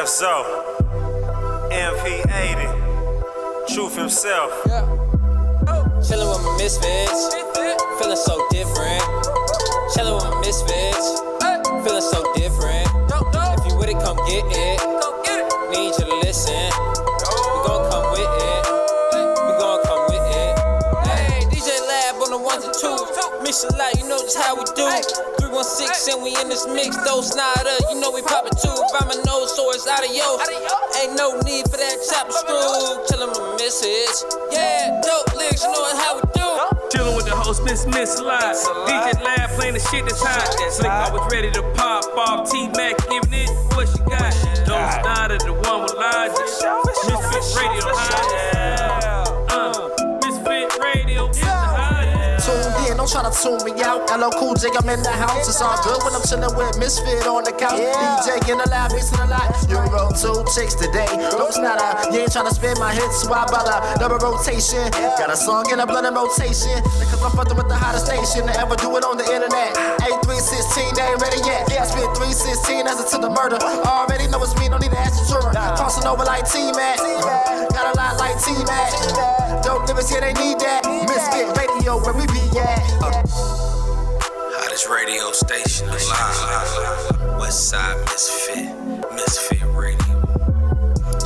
If so, MP80, Truth himself. Chillin' with my misfits, feeling so different. Chillin' with my misfits, feeling so different. If you with it, come get it. Need you to listen. We gon' come with it. We gon' come with it. Hey, DJ Lab on the ones and twos. Mix a lot, you know just how we do. 316 and we in this mix. Though Snyder, you know we poppin' too. Find my nose so it's out of yo. Ain't no need for that chopper screw. Chillin' with my misfits. Yeah, dope lyrics, you know how we do. Chillin' with the host, Miss a lot. DJ Lab playing the shit that's hot. Slick, I was ready to pop off. T-Mac giving it what she got. Don't Snyder, the one with logic. Misfit Radio Misfit Radio is the hottest. Tuned in, don't try to tune me out. LL Cool J, I'm in the house. It's all good when I'm chillin' with Misfit on the couch. DJ in the lab, mixing a lot. You roll 2 chicks today. No, it's not you ain't tryna spin my hits, so I bother. Double rotation. Got a song in a blood and rotation. Because I'm fucking with the hottest station to ever do it on the internet. 8316, they ain't ready yet. I spit 316 as it to the murder. Already know it's me, don't need to ask the juror. Crossing over like T-Mac. Got a lot like T-Mac. Dope lyrics, yeah, they need that. Misfit Radio, where we be at. Hottest radio station alive. Westside Misfit Radio.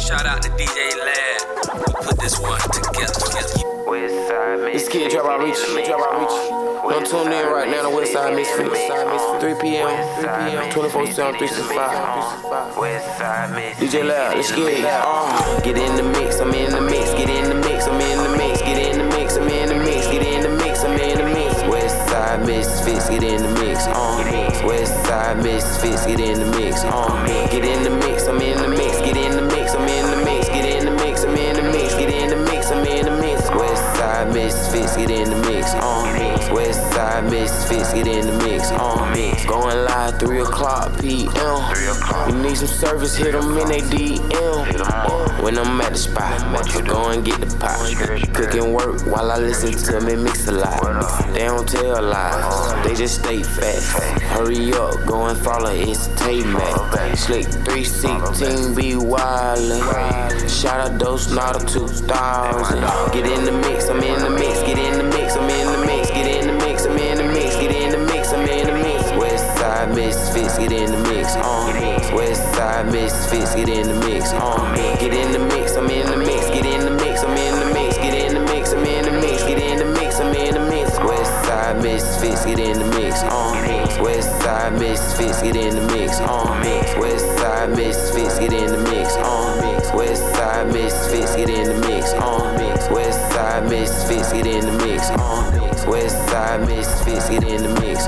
Shout out to DJ Lab who put this one together. This kid drop out reach. Don't tune in right now to Westside Misfits. 3 p.m. 24/7, 365. DJ Lab, let's get it. Get in the mix, I'm in the mix. Get in the mix, I'm in the mix. Get in the mix, I'm in the mix. Get in the mix, I'm in the mix. Westside Misfits, get in the mix. Westside Misfits, get in the mix. Get in the mix, I'm in the mix. Get in the mix, I'm in the mix. Get in the mix, I'm in the mix. Get in the mix, I'm in the mix. Westside Misfits, get in the mix. Westside Misfits, get in the mix. Going live 3 o'clock p.m. You need some service, hit them in they DM. When I'm at the spot, go and get the pot. Cook and work while I listen to me mix a lot. They don't tell lies, they just stay fast. Hurry up, go and follow, it's Tay-Mac. Slick 316, be wildin'. Shout out those not a 2000. Get in the mix, I'm in the mix. Get in the mix, I'm in the mix. Get in the mix, I'm in the mix. Get in the mix, I'm in the mix. Westside Misfits, get in the mix. Westside Misfits, get in the mix. Get in the mix, I'm in the mix. Get in the mix, I'm in the mix. Get in the mix, I'm in the mix. Get in the mix, I'm in the mix. Westside Misfits, get in the mix. Westside Misfits, get in the mix. Westside Misfits, get in the mix. Westside Misfits, get in the mix. Westside Misfits, get in the mix. Westside Misfits, get in the mix.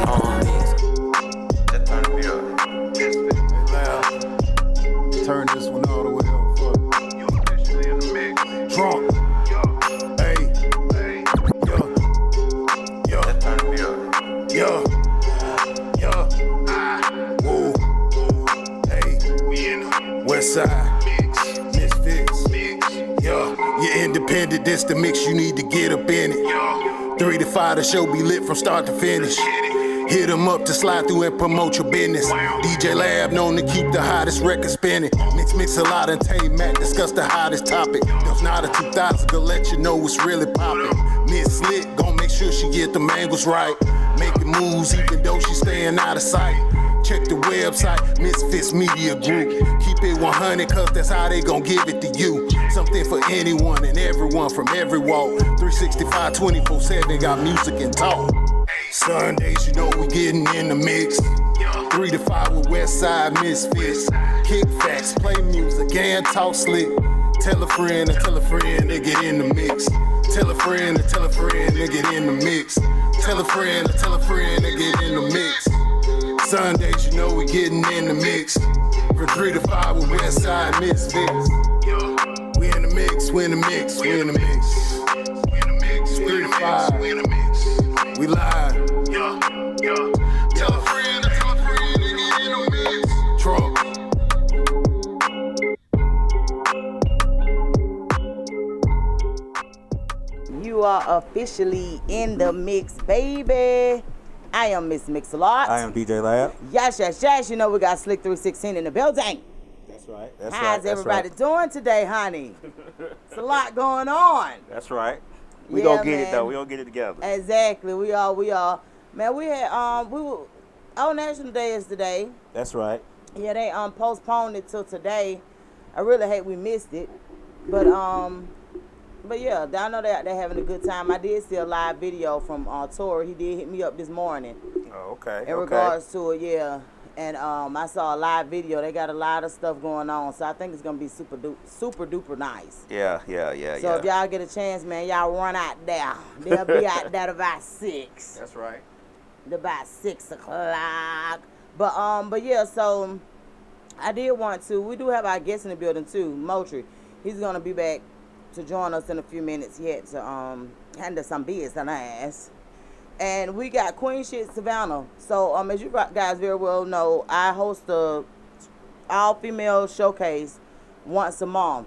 Turn this one all the way up. Fuck. You officially in the mix. Drunk. Hey. Yo. Woo. Hey. We in the Westside Misfits. Yo. You're independent. This the mix. You need to get up in it. 3 to 5. The show be lit from start to finish. Hit 'em up to slide through and promote your business. DJ Lab known to keep the hottest record spinning. Mix a lot and Tay-Mac discuss the hottest topic. There's not a 2000 to let you know what's really poppin'. Miss Slick gon' make sure she get the angles right. Making moves even though she staying out of sight. Check the website, Misfits Media Group. Keep it 100 cause that's how they gon' give it to you. Something for anyone and everyone from every walk. 365, 24/7, got music and talk. Sundays, you know we getting in the mix. 3 to 5 with Westside Misfits. Kick facts, play music, and talk slick. Tell a friend and tell a friend they get in the mix. Tell a friend and tell a friend they get in the mix. Tell a friend and tell a friend they get in the mix. Sundays, you know we getting in the mix. From 3 to 5 with Westside Misfits. We in the mix, we in the mix, we in the mix. 3 to 5, we live. Tell a friend, tell a friend, they get in the mix. Trump. You are officially in the mix, baby. I am Miss Mix-a-Lot. I am DJ Lab. Yes. You know we got Slick 316 in the building. That's right. That's How's right. That's everybody right. doing today, honey? It's a lot going on. That's right. We Yeah, gonna get it man. though. We gonna get it together. Exactly. We are. Man, we had we were National Day is today. That's right. Yeah, they postponed it till today. I really hate we missed it, but yeah, I know they're having a good time. I did see a live video from Tori. He did hit me up this morning. Oh, okay. In regards to it, yeah. And I saw a live video. They got a lot of stuff going on, so I think it's gonna be super duper nice. Yeah. So if y'all get a chance, man, y'all run out there. They'll be out there about 6. That's right. About 6 o'clock. But yeah, so I did want to. We do have our guest in the building too, Moultrie. He's gonna be back to join us in a few minutes. He had to handle some business. And we got Queen Shit Savannah. So as you guys very well know, I host a all-female showcase once a month.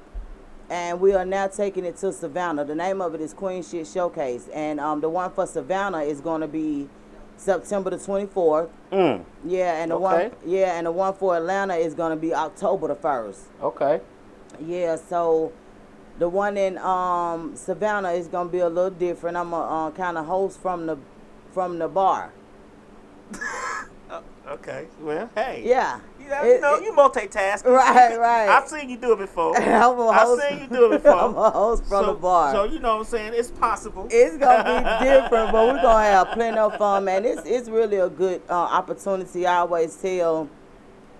And we are now taking it to Savannah. The name of it is Queen Shit Showcase. And the one for Savannah is going to be September the 24th. Yeah, and the one for Atlanta is going to be October the 1st. Okay. Yeah, so the one in Savannah is going to be a little different. I'm a kind of host from the bar. Okay. Well, hey. Yeah. You multitask. Right. I've seen you do it before. I've seen you do it before. I'm a host from the bar. So you know what I'm saying? It's possible. It's gonna be different, but we're gonna have plenty of fun, man. It's really a good opportunity. I always tell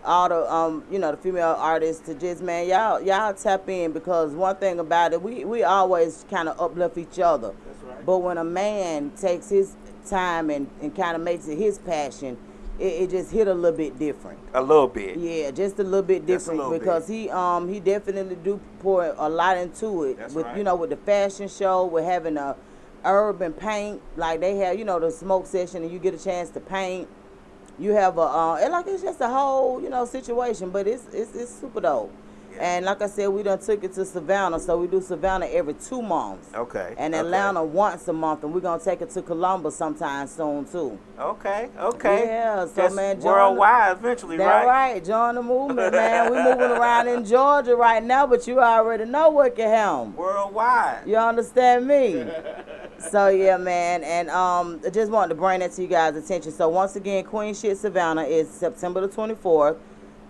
all the the female artists to just, man, y'all tap in, because one thing about it, we always kind of uplift each other. That's right. But when a man takes his time and kind of makes it his passion, it just hit a little bit different. A little bit. Yeah, just a little bit different, because he definitely do pour a lot into it. That's with right. With the fashion show, with having a urban paint, like they have the smoke session, and you get a chance to paint. You have it's just a whole situation, but it's super dope. Yeah. And like I said, we done took it to Savannah, so we do Savannah every 2 months. Okay. And Atlanta once a month, and we're gonna take it to Columbus sometime soon too. Okay. Yeah, so man, worldwide eventually, right? That's right. Join the movement, man. We moving around in Georgia right now, but you already know what can happen. Worldwide. You understand me? So yeah, man, and I just wanted to bring that to you guys' attention. So once again, Queen Shit Savannah is September the 24th.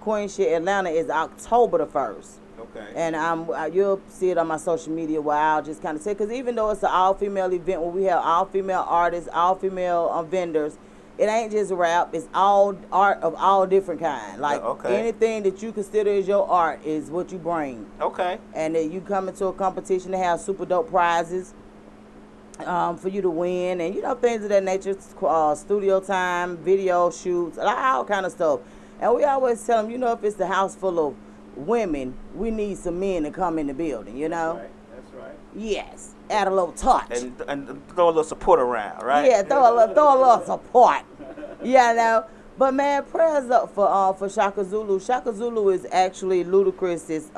Queen Shit Atlanta is October the 1st. Okay. And you'll see it on my social media where I'll just kind of say, because even though it's an all-female event where we have all-female artists, all-female vendors, it ain't just rap. It's all art of all different kinds. Like anything that you consider as your art is what you bring. Okay. And then you come into a competition to have super dope prizes for you to win, and things of that nature. Studio time, video shoots, all kind of stuff. And we always tell them, if it's the house full of women, we need some men to come in the building, That's right. Yes. Add a little touch. And throw a little support around, right? Yeah, throw a little support. But man, prayers up for Shaka Zulu. Shaka Zulu is actually Ludacris's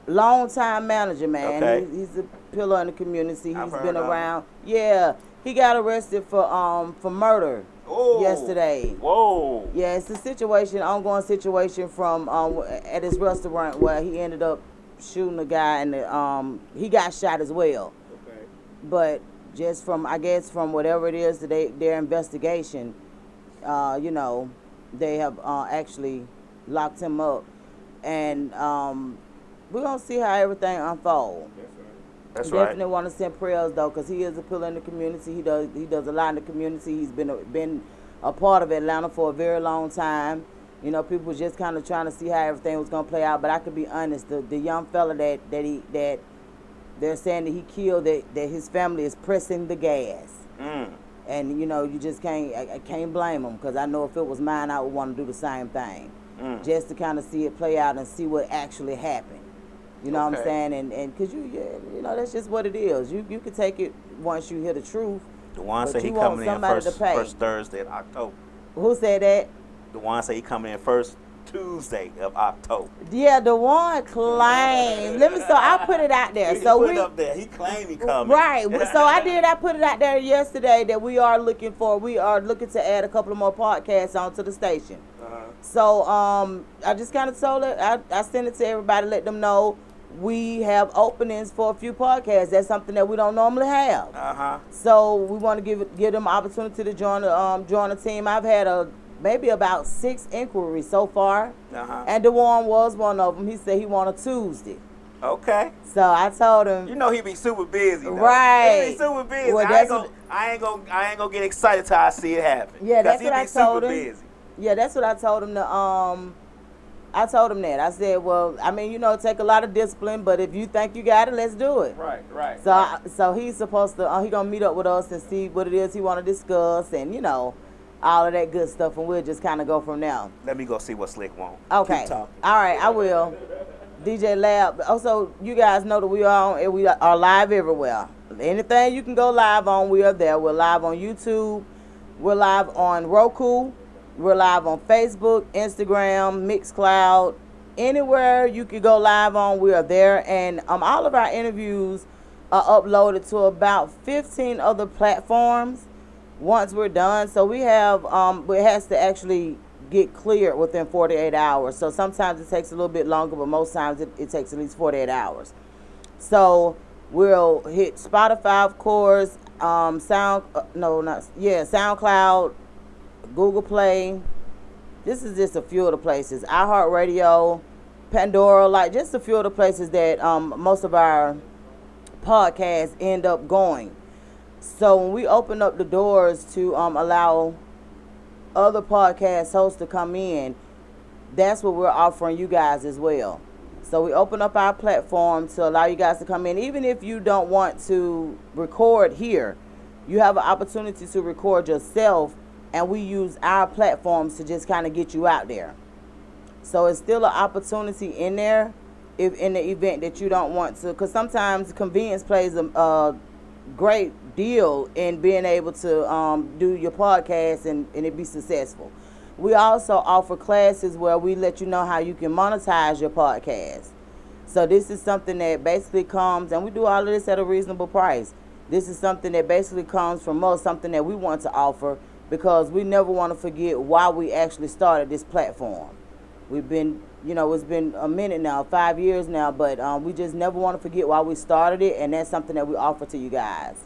longtime manager, man. Okay. He's a pillar in the community. I've He's heard been of around. Him. Yeah. He got arrested for murder. Oh, yesterday. Whoa. Yeah, it's a ongoing situation from at his restaurant where he ended up shooting a guy, and he got shot as well. Okay. But just from whatever it is their investigation, they have actually locked him up, and we're gonna see how everything unfolds. That's right. Definitely want to send prayers though, because he is a pillar in the community. He does a lot in the community. He's been a part of Atlanta for a very long time. People were just kind of trying to see how everything was gonna play out. But I could be honest, the young fella that they're saying that he killed, that his family is pressing the gas. And you just I can't blame him, because I know if it was mine, I would want to do the same thing, just to kind of see it play out and see what actually happened. You know what I'm saying? And because that's just what it is. You can take it once you hear the truth. The one said he coming in first Thursday of October. Who said that? The one said he coming in first Tuesday of October. Yeah, the one claimed. So I put it out there. So put it up there. He claimed he coming. Right. So I put it out there yesterday that we are looking to add a couple of more podcasts onto the station. So I just kind of told it. I sent it to everybody, let them know we have openings for a few podcasts. That's something that we don't normally have. So we want to give them opportunity to join the team. I've had maybe about 6 inquiries so far, and DeWan was one of them. He said he wanted Tuesday. Okay. So I told him. You know he be super busy. Though. Right. He be super busy. Well, I ain't gonna get excited till I see it happen. Yeah, that's what I told him. Busy. Yeah, that's what I told him. I told him that. I said, well, I mean, take a lot of discipline, but if you think you got it, let's do it. Right. So he's supposed to. He gonna meet up with us and see what it is he want to discuss, and all of that good stuff, and we'll just kind of go from there. Let me go see what Slick wants. Okay. Keep talking. All right, I will. DJ Lab. Also, you guys know that we are live everywhere. Anything you can go live on, we are there. We're live on YouTube. We're live on Roku. We're live on Facebook, Instagram, Mixcloud. Anywhere you can go live on, we are there. And all of our interviews are uploaded to about 15 other platforms once we're done. So we have, it has to actually get cleared within 48 hours. So sometimes it takes a little bit longer, but most times it takes at least 48 hours. So we'll hit Spotify, of course, SoundCloud, Google Play. This is just a few of the places. iHeartRadio, Pandora, just a few of the places that most of our podcasts end up going. So when we open up the doors to allow other podcast hosts to come in, that's what we're offering you guys as well. So we open up our platform to allow you guys to come in. Even if you don't want to record here, you have an opportunity to record yourself, and we use our platforms to just kind of get you out there. So it's still an opportunity in there if in the event that you don't want to, because sometimes convenience plays a great deal in being able to do your podcast and it be successful. We also offer classes where we let you know how you can monetize your podcast. So this is something that basically comes, and we do all of this at a reasonable price. This is something that basically comes from us, something that we want to offer, because we never want to forget why we actually started this platform. We've been, it's been a minute now, 5 years now, but we just never want to forget why we started it, and that's something that we offer to you guys.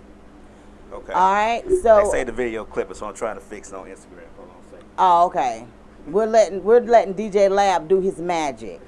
Okay. All right, so they say the video clip is, so I'm trying to fix it on Instagram. Hold on a second. Oh, okay. We're letting DJ Lab do his magic.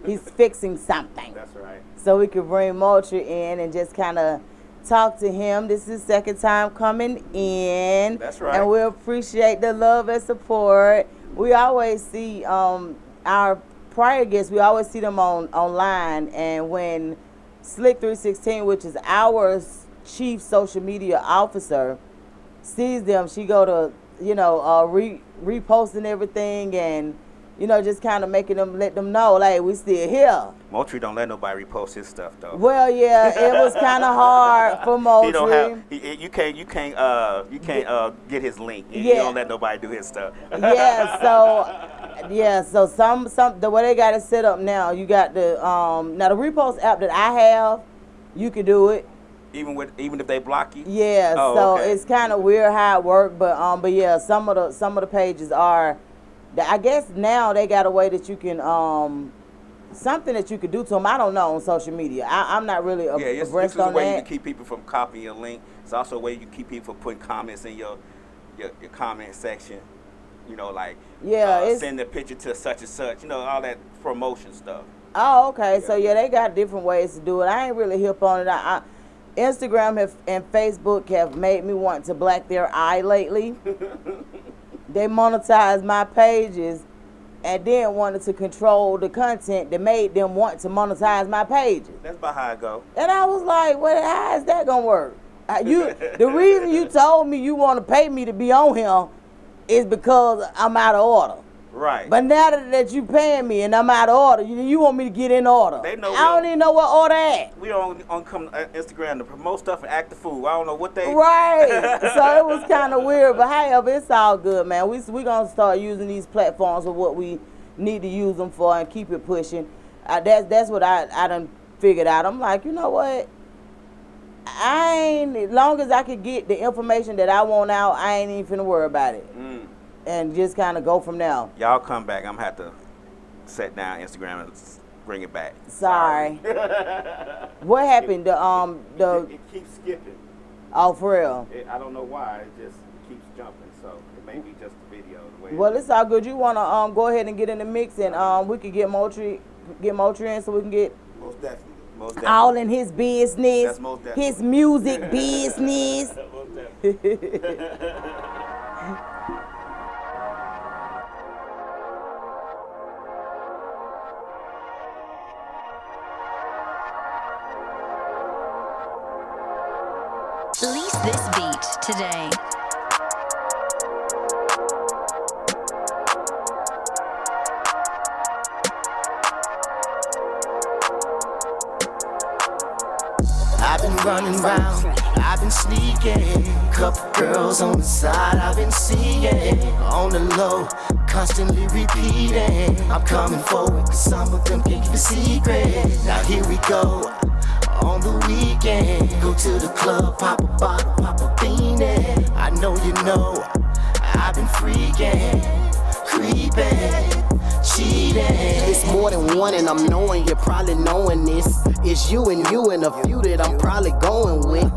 He's fixing something. That's right. So we can bring Moultrie in and just kind of talk to him. This is his second time coming in. That's right. And we appreciate the love and support. We always see our prior guests, we always see them online, and when Slick 316, which is our chief social media officer, sees them, she go to reposting everything, and just kind of let them know, like, we still here. Moultrie don't let nobody repost his stuff though. Well, yeah, it was kind of hard for Moultrie. You can't get his link. Yeah. You don't let nobody do his stuff. So some the way they got it set up now, you got the now the repost app that I have, you can do it. Even if they block you? Yeah, okay. It's kind of weird how it works, but yeah, some of the pages are. I guess now they got a way that you can something that you could do to them. I don't know on social media. I'm not really abreast on that. It's a way you can keep people from copying a link. It's also a way you can keep people from putting comments in your comment section. Send a picture to such and such. All that promotion stuff. Oh, okay. Yeah. So yeah, they got different ways to do it. I ain't really hip on it. Instagram and Facebook have made me want to black their eye lately. They monetized my pages and then wanted to control the content that made them want to monetize my pages. That's about how it go. And I was like, well, how is that gonna work? The reason you told me you want to pay me to be on here is because I'm out of order. Right. But now that you paying me and I'm out of order, you want me to get in order. They know. I don't even know what order at. We on come Instagram to promote stuff and act the fool. I don't know what they. Right. So it was kind of weird, but however, it's all good, man. We gonna start using these platforms for what we need to use them for and keep it pushing. That's what I done figured out. I'm like, you know what? As long as I could get the information that I want out, I ain't even finna worry about it. and just kind of go from there. Y'all come back. I'm gonna have to set down Instagram and bring it back. Sorry. What happened? It keeps skipping. Oh, for real? I don't know why. It just keeps jumping. So it may be just the video. The way Well, it's all good. You wanna go ahead and get in the mix, and we could get Moultrie in, so we can get most definitely. Most definitely. all in his business, That's most definitely. his music business. Most definitely. Release this beat today. I've been running round, I've been sneaking. Couple girls on the side, I've been seeing. On the low, constantly repeating. I'm coming forward, cause some of them can't keep a secret. Now here we go. On the weekend, go to the club, pop a bottle, pop a beanie. I know you know, I've been freaking, creeping, cheating. It's more than one and I'm knowing you're probably knowing this. It's you and a few that I'm probably going with.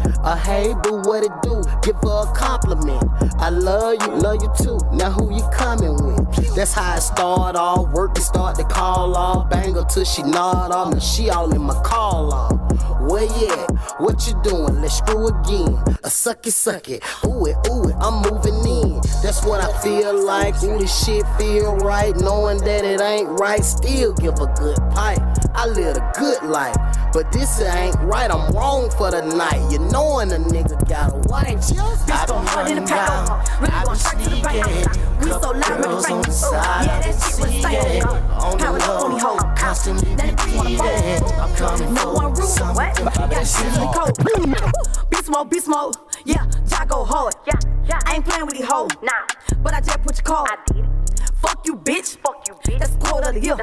Hey boo, what it do? Give her a compliment. I love you too. Now who you coming with? That's how it start off. Work to start to call off. Bang her till she nod off. Now she all in my call off. Where yeah, what you doing? Let's screw again. A suck it. Ooh it, I'm moving in. That's what I feel like. Ooh, this shit feel right. Knowing that it ain't right, still give a good pipe. I live a good life, but this ain't right. I'm wrong for the night. You knowing a nigga got a wife. I've been running down, I've been sneaking. We so loud, girls on the side, yeah, that shit was saying. on the low, constantly repeating. I'm coming No one for room, some what? of them I Got shit in the coat. Beast mode, yeah, Jack go hard. Yeah. I ain't playing with these hoes, nah. But I just put your call. I did it. Fuck you, bitch. That's the quote of the year.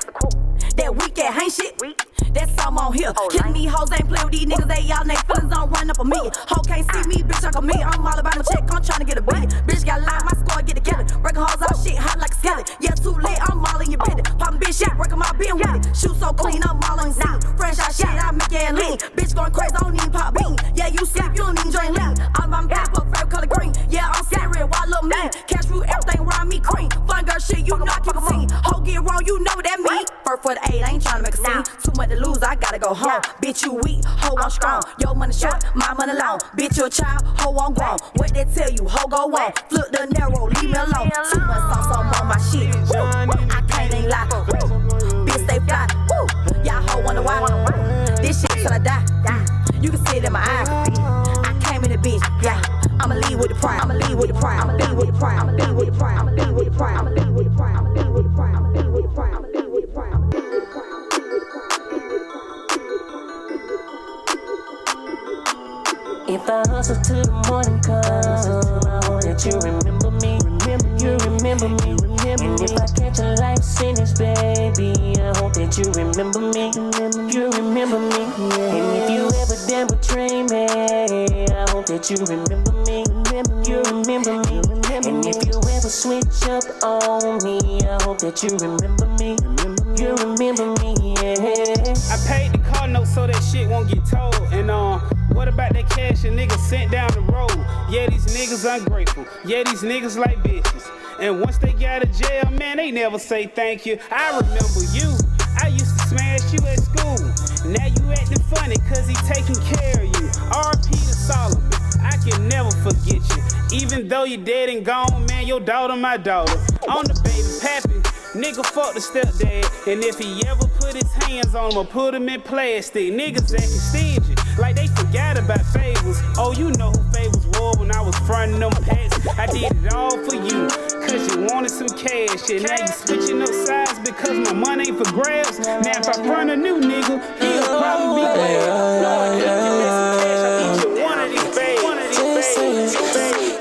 That weak ass ain't shit. That's something on here. Killing these hoes, ain't playing with these niggas. They y'all niggas feelings don't run up on me. Hoe can't see me, bitch, like a me. I'm all about my check, I'm tryna get a beat. Bitch got line, my score, get a killing. Breaking hoes out, shit hot like a skeleton. Yeah, too late, I'm all in your business. Poppin' bitch shit, breaking my bin with it. Shoot so clean, I'm all on scene. Fresh out shit, I make it lean. Bitch going crazy, I don't even pop bean. Yeah, you sleep, you don't even drink lean. I'm back for favorite color green. Yeah, I'm serious, why look mean? Cash root, everything around me cream. Fun girl shit, you know I keep a scene. Hoe get wrong, you know what that mean. First for the 8, I ain't tryna make a scene. Too much to lose, I gotta go home. Bitch, you weak, hoe I'm strong. Your money short, my money long. Bitch, you a child, hoe I'm grown. What they tell you, hoe go on. Flip the narrow, leave me alone. Too much sauce on my shit. Woo. I can't even lie. Woo. Bitch, stay fly. Woo. Y'all hoe wonder why. This shit till I die. You can see it in my eyes. I came in the bitch, yeah. I'ma leave with the pride. I'ma leave with the pride. I'ma leave with the pride. I'ma leave with the pride. I'ma leave with the pride. I'ma leave with the pride. I'ma leave with the pride. I'ma leave with the pride. I'ma leave with the pride. If I hustle till the morning comes, I hope that you remember me. You remember me. And if I catch a life sentence, baby, I hope that you remember me. You remember me. And if you ever damn betray me, I hope that you remember me. You remember me. And if you ever switch up on me, I hope that you remember me. You remember me, yeah. I paid the car note so that shit won't get told. And what about that cash a nigga sent down the road? Yeah, these niggas ungrateful. Yeah, these niggas like bitches. And once they get out of jail, man, they never say thank you. I remember you. I used to smash you at school. Now you acting funny cause he taking care of you. R.P. to Solomon. I can never forget you. Even though you dead and gone, man, your daughter my daughter. On the baby pappy. Nigga fuck the stepdad, and if he ever put his hands on him or put him in plastic, niggas acting stingy, like they forgot about favors. Oh, you know who favors were when I was frontin' them pets. I did it all for you, cause you wanted some cash, and now you switching up sides because my money ain't for grabs. Now if I front a new nigga, he'll probably be one of these bags.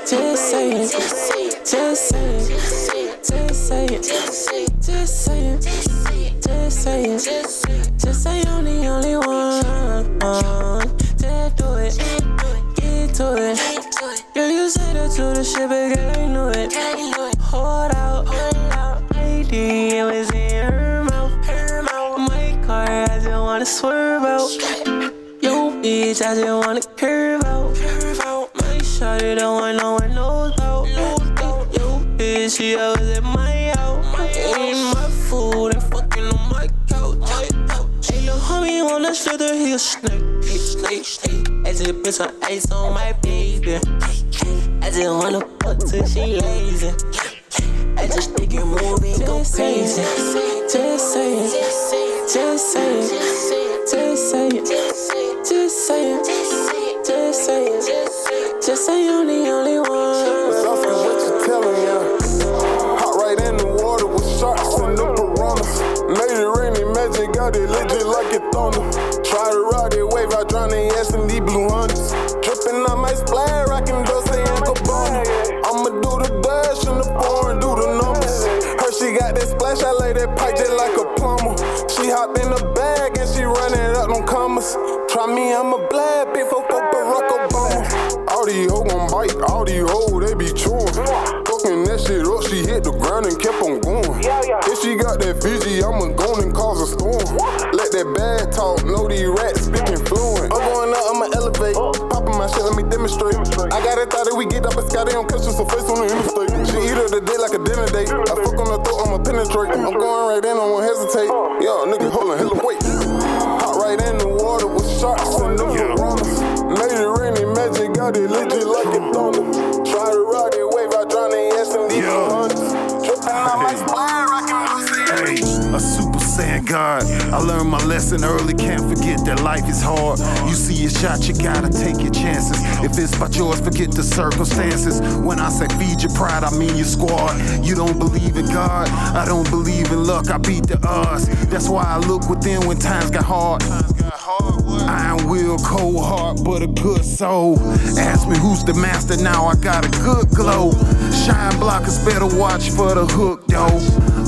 Just say it. Just say it. Just say it. Just say it. Just say it. Just say I'm the only one. Just do it. Get to it. Girl, you said that to the shit, but girl, I knew it. Hold out. Bitch, I just wanna curve out. My shawty don't want no one knows about. Yo, bitch, she always at my house. Eating my food and fucking on my couch. Hey, little homie wanna shoulder, he a snake. I just put some ice on my baby. I just wanna fuck till she lazy. I just think you're moving, go crazy. Just say it, just say it, just say it, just say it, just say it, just say you're the only one. It's awesome what you telling ya. Hot right in the water with sharks and the piranhas. Made it rain, magic, got it legit like it thunder. Try to ride it wave, I drown in ass in these blue hunters. Dripping on my splash, rockin' Dolce and Gabbana. I'ma do the dash in the foreign, do the numbers. Her, she got that splash, I lay that pipe just like a plumber. She hopped in the bag and she running up them commas. Try me, I'm a black bitch for Barack Obama. All these hoes gon' bite, all these hoes, they be chewing. Fucking that shit up, she hit the ground and kept on going. If she got that Fiji, I'ma go and cause a storm. Let that bad talk, know these rats speaking fluent. I'm going up, I'ma elevate. Popping my shit, let me demonstrate. I got it, thought that we get up and Scotty on catching some face on the interstate. She eat her the day like a dinner date. I fuck on the throat, I'ma penetrate. I'm going right in, I won't hesitate. Yo, nigga, hold on, hella wait. Hot right in the water with sharks and the piranhas. Made it rain, magic, got it legit like it thunder. Try to ride it wave, I drown in ass and these hunters. Tripping on my spine, rockin' Lucy. Hey, a Super Saiyan God. I learned my lesson early, can't forget that life is hard. You see a shot, you gotta take your chances. If it's about yours, forget the circumstances. When I say feed your pride, I mean your squad. You don't believe in God, I don't believe in luck, I beat the odds. That's why I look within when times got hard. Iron will, cold heart, but a good soul. Ask me who's the master, now I got a good glow. Shine blockers, better watch for the hook, though.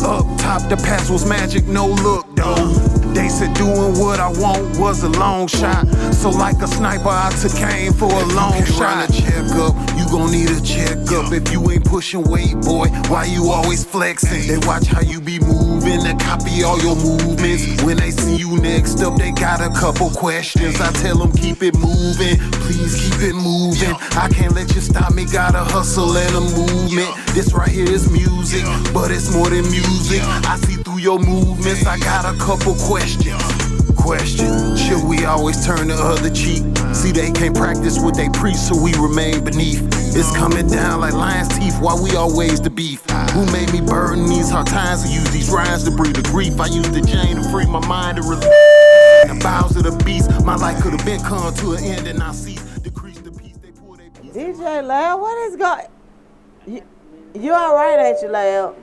Up top, the pass was magic, no look, though. They said doing what I want was a long shot. So like a sniper, I took aim for a long shot. Checkup, you gon' need a checkup. If you ain't pushing weight, boy, why you always flexing? They watch how you be moving, they copy all your movements. When they see you next up, they got a couple questions. I tell them keep it moving, please keep it moving. I can't let you stop me, gotta hustle and a movement. This right here is music, but it's more than music. I see through your movements, I got a couple questions. Question, should we always turn the other cheek? See, they can't practice what they preach, so we remain beneath. It's coming down like lion's teeth, why we always the beef? Who made me burden these hard times and use these rhymes to breathe the grief? I use the chain to free my mind to release the bowels of the beast. My life could have been come to an end and I cease. Decrease the peace, they pull their peace. DJ Loud, what is going? You all right, ain't you, Loud?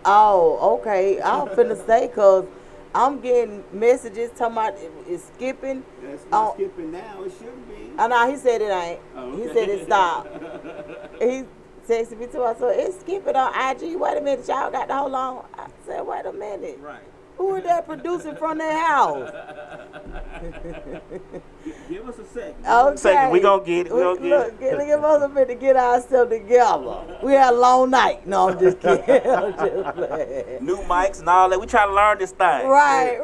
Oh, okay. I'm finna say, cause I'm getting messages talking about it's skipping. It's not skipping now, it should be. Oh, no, he said it ain't. Oh, okay. He said it stopped. He texted me too. I said, it's skipping on IG. Wait a minute, y'all got to hold on. I said, wait a minute. Right. Who is that producing from their house? Give us a second. Okay. We gonna get it. We gonna get it. Give us a minute to get ourselves together. We had a long night. No, I'm just kidding. I'm just playing. New mics and all that. We trying to learn this thing. Right.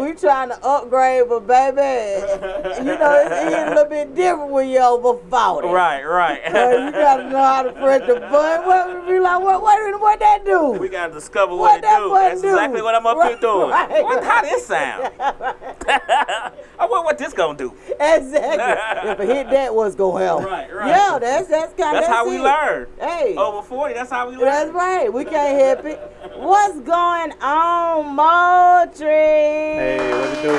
We trying to upgrade, but baby, you know, it's a little bit different when you're over 40. Right. You gotta know how to press the button. What that do? We gotta discover what it do. That's exactly what I'm up here doing. Right. How this sound? I wonder what this gonna do. Exactly. If I hit that, what's gonna happen? Right. Yeah, that's how we learn. Hey. Over 40, that's how we learn. That's right. We can't help it. What's going on, Moultrie? Hey, what it do?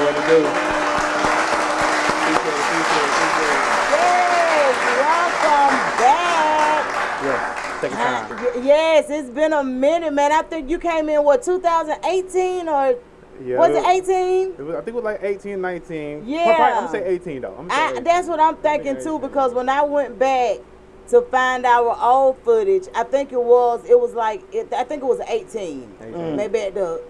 Yes, welcome back. Yes, take a time. Yes, it's been a minute, man. I think you came in, 2018 or... Yeah, was it 18? I think it was like 18, 19. Yeah. I'm going to say 18, though. That's what I'm thinking, too, because when I went back to find our old footage, I think it was 18. Maybe at the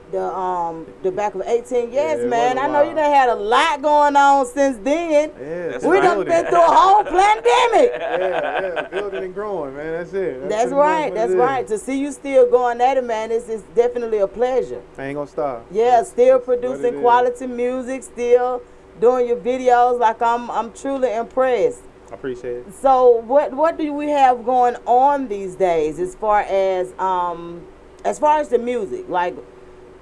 back of 18. Yes, man. I know you done had a lot going on since then. Yeah, we done been through a whole pandemic. Yeah, building and growing, man. That's it. That's right. To see you still going at it, man, it's definitely a pleasure. I ain't gonna stop. Yeah, still producing quality music, still doing your videos. Like I'm truly impressed. I appreciate it. So what do we have going on these days as far as the music? Like,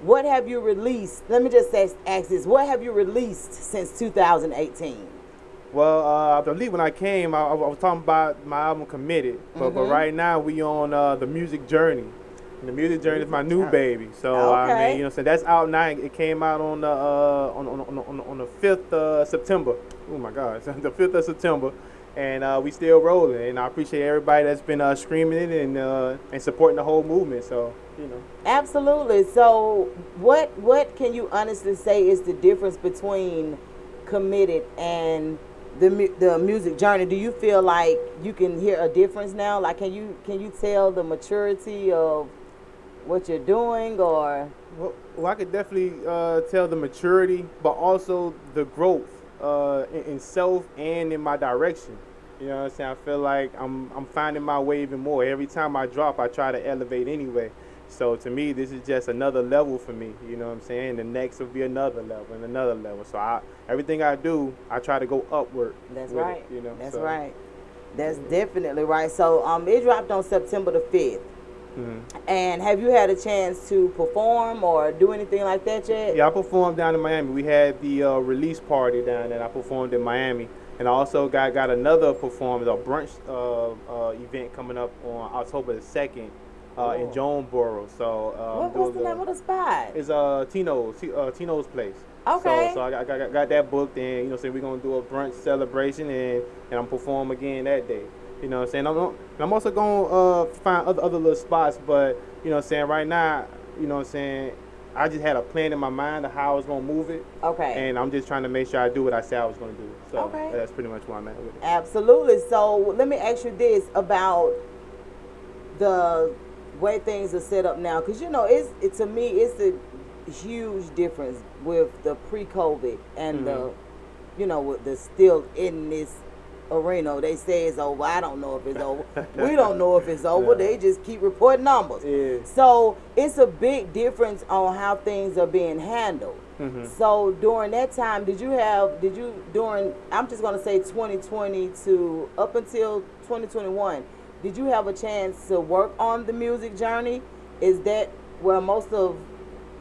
what have you released? Let me just ask this: what have you released since 2018? Well, I believe when I came, I was talking about my album Committed, but right now we on the music journey. And the music journey is my new baby. So I mean, so that's out now. It came out on the 5th of September. Oh my God, the 5th of September, and we still rolling. And I appreciate everybody that's been screaming it and supporting the whole movement. So Absolutely. So what can you honestly say is the difference between Committed and the music journey? Do you feel like you can hear a difference now? Like, can you tell the maturity of what you're doing, or? Well, I could definitely tell the maturity, but also the growth in self and in my direction. You know what I'm saying? I feel like I'm finding my way even more. Every time I drop, I try to elevate anyway. So to me, this is just another level for me. You know what I'm saying? The next will be another level and another level. So everything I do, I try to go upward. That's right. It, That's right. That's definitely right. So it dropped on September the 5th. Mm-hmm. And have you had a chance to perform or do anything like that yet? Yeah, I performed down in Miami. We had the release party down there. I performed in Miami. And I also got another performance, a brunch event coming up on October the 2nd. In Jonesboro. So what's the name of the spot? It's Tino's place. Okay. So I got that booked, and so we're gonna do a brunch celebration, and I'm perform again that day. You know what I'm saying? I'm also gonna find other little spots, but right now, I just had a plan in my mind of how I was gonna move it. Okay. And I'm just trying to make sure I do what I said I was gonna do. So that's pretty much where I'm at with it. Absolutely. So let me ask you this about the way things are set up now, because to me it's a huge difference with the pre-COVID and the with the still in this arena. They say it's over. I don't know if it's over. We don't know if it's over. They just keep reporting numbers. So it's a big difference on how things are being handled. So during that time, I'm just going to say 2020 to up until 2021, did you have a chance to work on the music journey? Is that where most of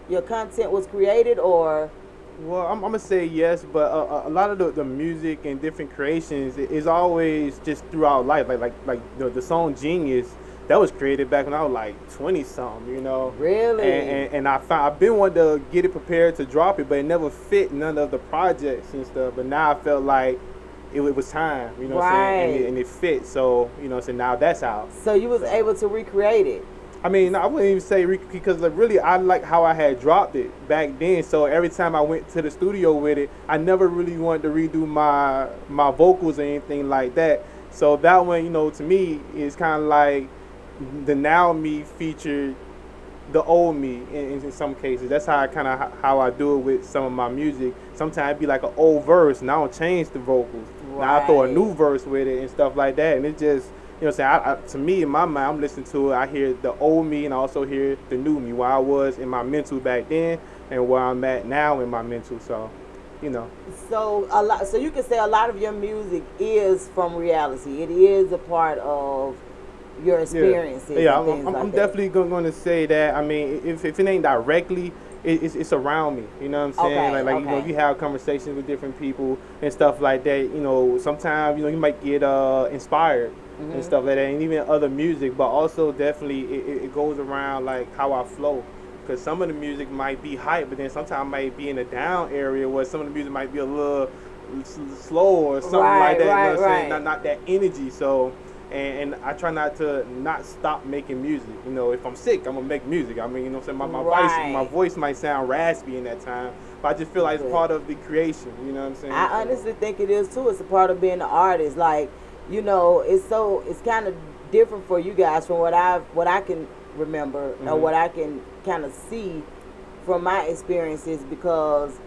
your content was created, or? Well, I'm gonna say yes, but a lot of the music and different creations is always just throughout life. Like the song "Genius" that was created back when I was like 20-something. Really? And I've been wanting to get it prepared to drop it, but it never fit none of the projects and stuff. But now I felt like it was time, what I'm saying, and it fit. So so now that's out. So you was able to recreate it. I mean, I wouldn't even say because really I like how I had dropped it back then. So every time I went to the studio with it, I never really wanted to redo my vocals or anything like that. So that one, to me, is kind of like the now me featured the old me in some cases. That's how I do it with some of my music. Sometimes it'd be like an old verse, and I don't change the vocals. Now I throw a new verse with it and stuff like that, and it just, to me, in my mind, I'm listening to it, I hear the old me, and I also hear the new me, where I was in my mental back then and where I'm at now in my mental. So, So you can say a lot of your music is from reality. It is a part of your experiences. Yeah, I'm definitely going to say that. I mean, if it ain't directly, it's around me. You know what I'm saying? Like you have conversations with different people and stuff like that. Sometimes you might get inspired and stuff like that, and even other music. But also definitely it goes around like how I flow. Because some of the music might be hype, but then sometimes might be in a down area where some of the music might be a little slow or something like that. You know what I'm saying? Not that energy. So. And I try not to stop making music. If I'm sick, I'm gonna make music. I mean, my voice might sound raspy in that time, but I just feel like it's part of the creation. You know what I'm saying? I honestly think it is too. It's a part of being an artist. Like, it's kind of different for you guys from what I can remember or what I can kind of see from my experiences, because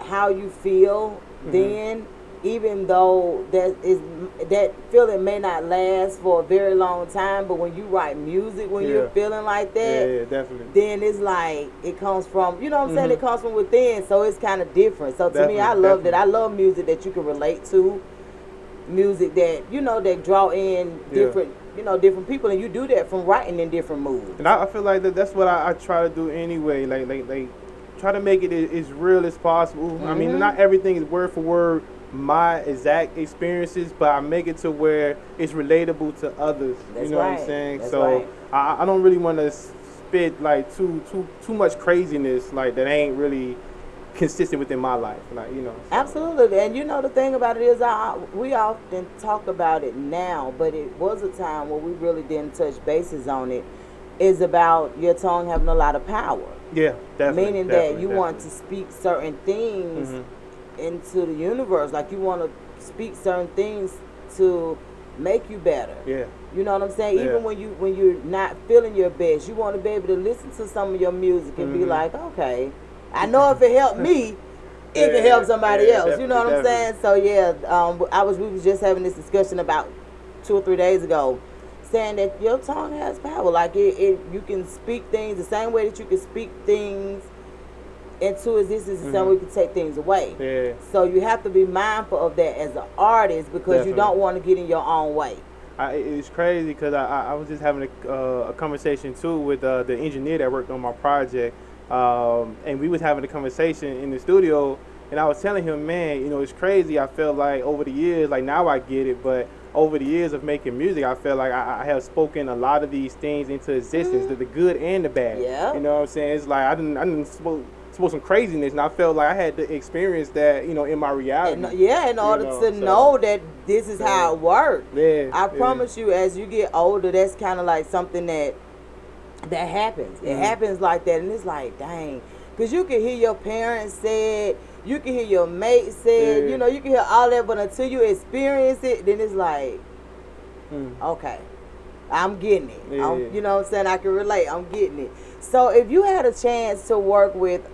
how you feel then even though that feeling may not last for a very long time, but when you write music, when you're feeling like that, yeah, definitely. then it's like it comes from, you know what I'm saying? It comes from within, so it's kind of different. So to me, I love that. I love music that you can relate to, music that that draw in different, different people, and you do that from writing in different moods. And I feel like that's what I try to do anyway. Like try to make it as real as possible. I mean, not everything is word for word my exact experiences, but I make it to where it's relatable to others. That's what I'm saying? So I don't really want to spit like too much craziness like that ain't really consistent within my life, like Absolutely. And the thing about it is, we often talk about it now, but it was a time where we really didn't touch bases on it. Is about your tongue having a lot of power. Yeah, definitely. Meaning that you want to speak certain things into the universe, like you want to speak certain things to make you better. Yeah. You know what I'm saying? Even when you're not feeling your best, you want to be able to listen to some of your music and be like, okay, I know if it helped me, it can help somebody else. You know what I'm saying? So we was just having this discussion about 2 or 3 days ago, saying that your tongue has power. Like you can speak things the same way that you can speak things into existence, the same way you can take things away. Yeah. So you have to be mindful of that as an artist, because you don't want to get in your own way. It's crazy because I was just having a conversation too with the engineer that worked on my project, and we was having a conversation in the studio, and I was telling him, man, it's crazy. I felt like over the years, like now I get it, but over the years of making music, I feel like I have spoken a lot of these things into existence, the good and the bad. Yeah. You know what I'm saying? It's like I didn't spoke some craziness, and I felt like I had to experience that, in my reality. In order to know that this is how it works. Yeah. I promise you, as you get older, that's kind of like something that happens. It happens like that, and it's like, dang. Because you can hear your parents say it, you can hear your mate say it, you can hear all that, but until you experience it, then it's like, okay, I'm getting it. Yeah. You know what I'm saying? I can relate. I'm getting it. So if you had a chance to work with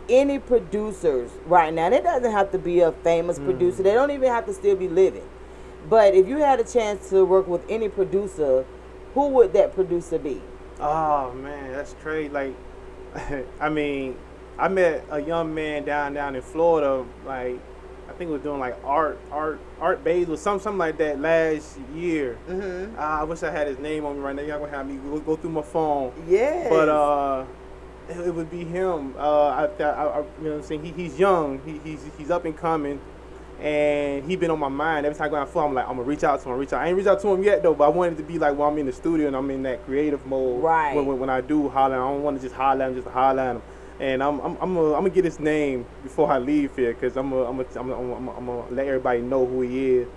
any producers right now, it doesn't have to be a famous producer. They don't even have to still be living. But if you had a chance to work with any producer, who would that producer be? Oh man, that's crazy. Like, I mean, I met a young man down in Florida, like I think was doing like art bays or something like that last year. I wish I had his name on me right now. Y'all gonna have me go through my phone. Yes. But it would be him. You know what I'm saying? He's young. He's up and coming, and he been on my mind every time I go on the floor. I'm like, I'm gonna reach out to him. I ain't reached out to him yet though, but I wanted it to be like when I'm in the studio and I'm in that creative mode. Right. When I do holler, I don't want to just holler at him just to holler at him. And I'm gonna get his name before I leave here, cause I'm gonna let everybody know who he is.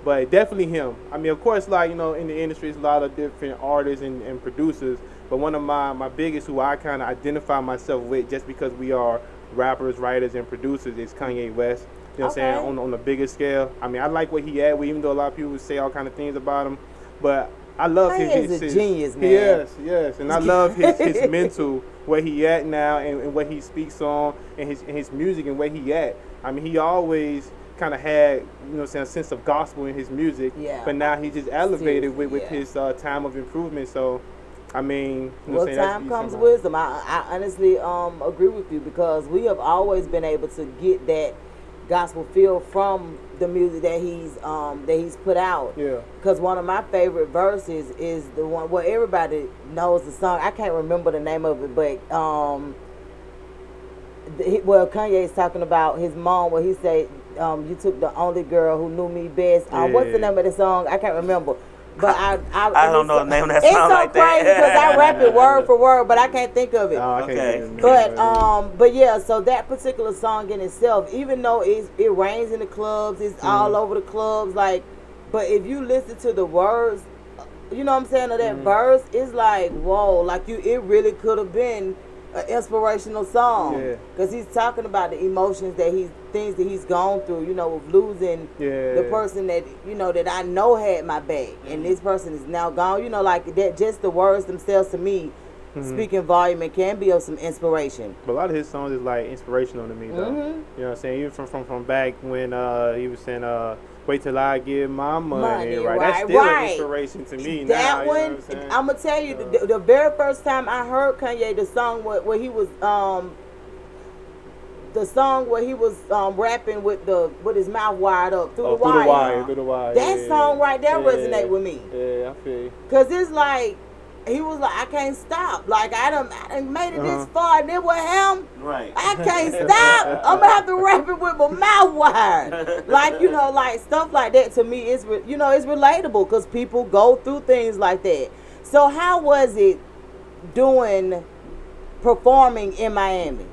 But definitely him. I mean, of course, like in the industry, there's a lot of different artists and producers. But one of my biggest, who I kind of identify myself with, just because we are rappers, writers, and producers, is Kanye West. You know what I'm saying? On the bigger scale. I mean, I like what he at, even though a lot of people say all kind of things about him. But I love his genius, man. Yes, and I love his mental, where he at now, and what he speaks on, and his music and where he at. I mean, he always kind of had, a sense of gospel in his music. Yeah. But now he just elevated with his time of improvement. So, I mean, time comes wisdom. I honestly agree with you, because we have always been able to get that gospel feel from the music that he's put out. Yeah. Because one of my favorite verses is the one where everybody knows the song. I can't remember the name of it, but Kanye is talking about his mom, where he said, "You took the only girl who knew me best." What's the name of the song? I can't remember. But I don't know the name of that song. It's so like crazy because I rap it word for word, but I can't think of it. Okay. But yeah, so that particular song in itself, even though it rains in the clubs, it's all over the clubs, like, but if you listen to the words, you know what I'm saying, of that verse, it's like, whoa, like it really could have been an inspirational song, because he's talking about the emotions things that he's gone through, with losing the person that that I know had my back, and this person is now gone. Like that. Just the words themselves to me speaking volume and can be of some inspiration. But a lot of his songs is like inspirational to me, though. You know what I'm saying? Even from back when he was saying, "Wait till I get my money," right? That's still an inspiration to me. That now, one, I'm gonna tell you, the very first time I heard Kanye, the song where he was rapping with his mouth wired up through the wire. That song right there resonate with me. Yeah, I feel you. Cause it's like he was like, I can't stop. Like I done made it this far, and then with him, right? I can't stop. I'm gonna have to rap it with my mouth wired. Like like stuff like that. To me, it's it's relatable because people go through things like that. So how was it performing in Miami?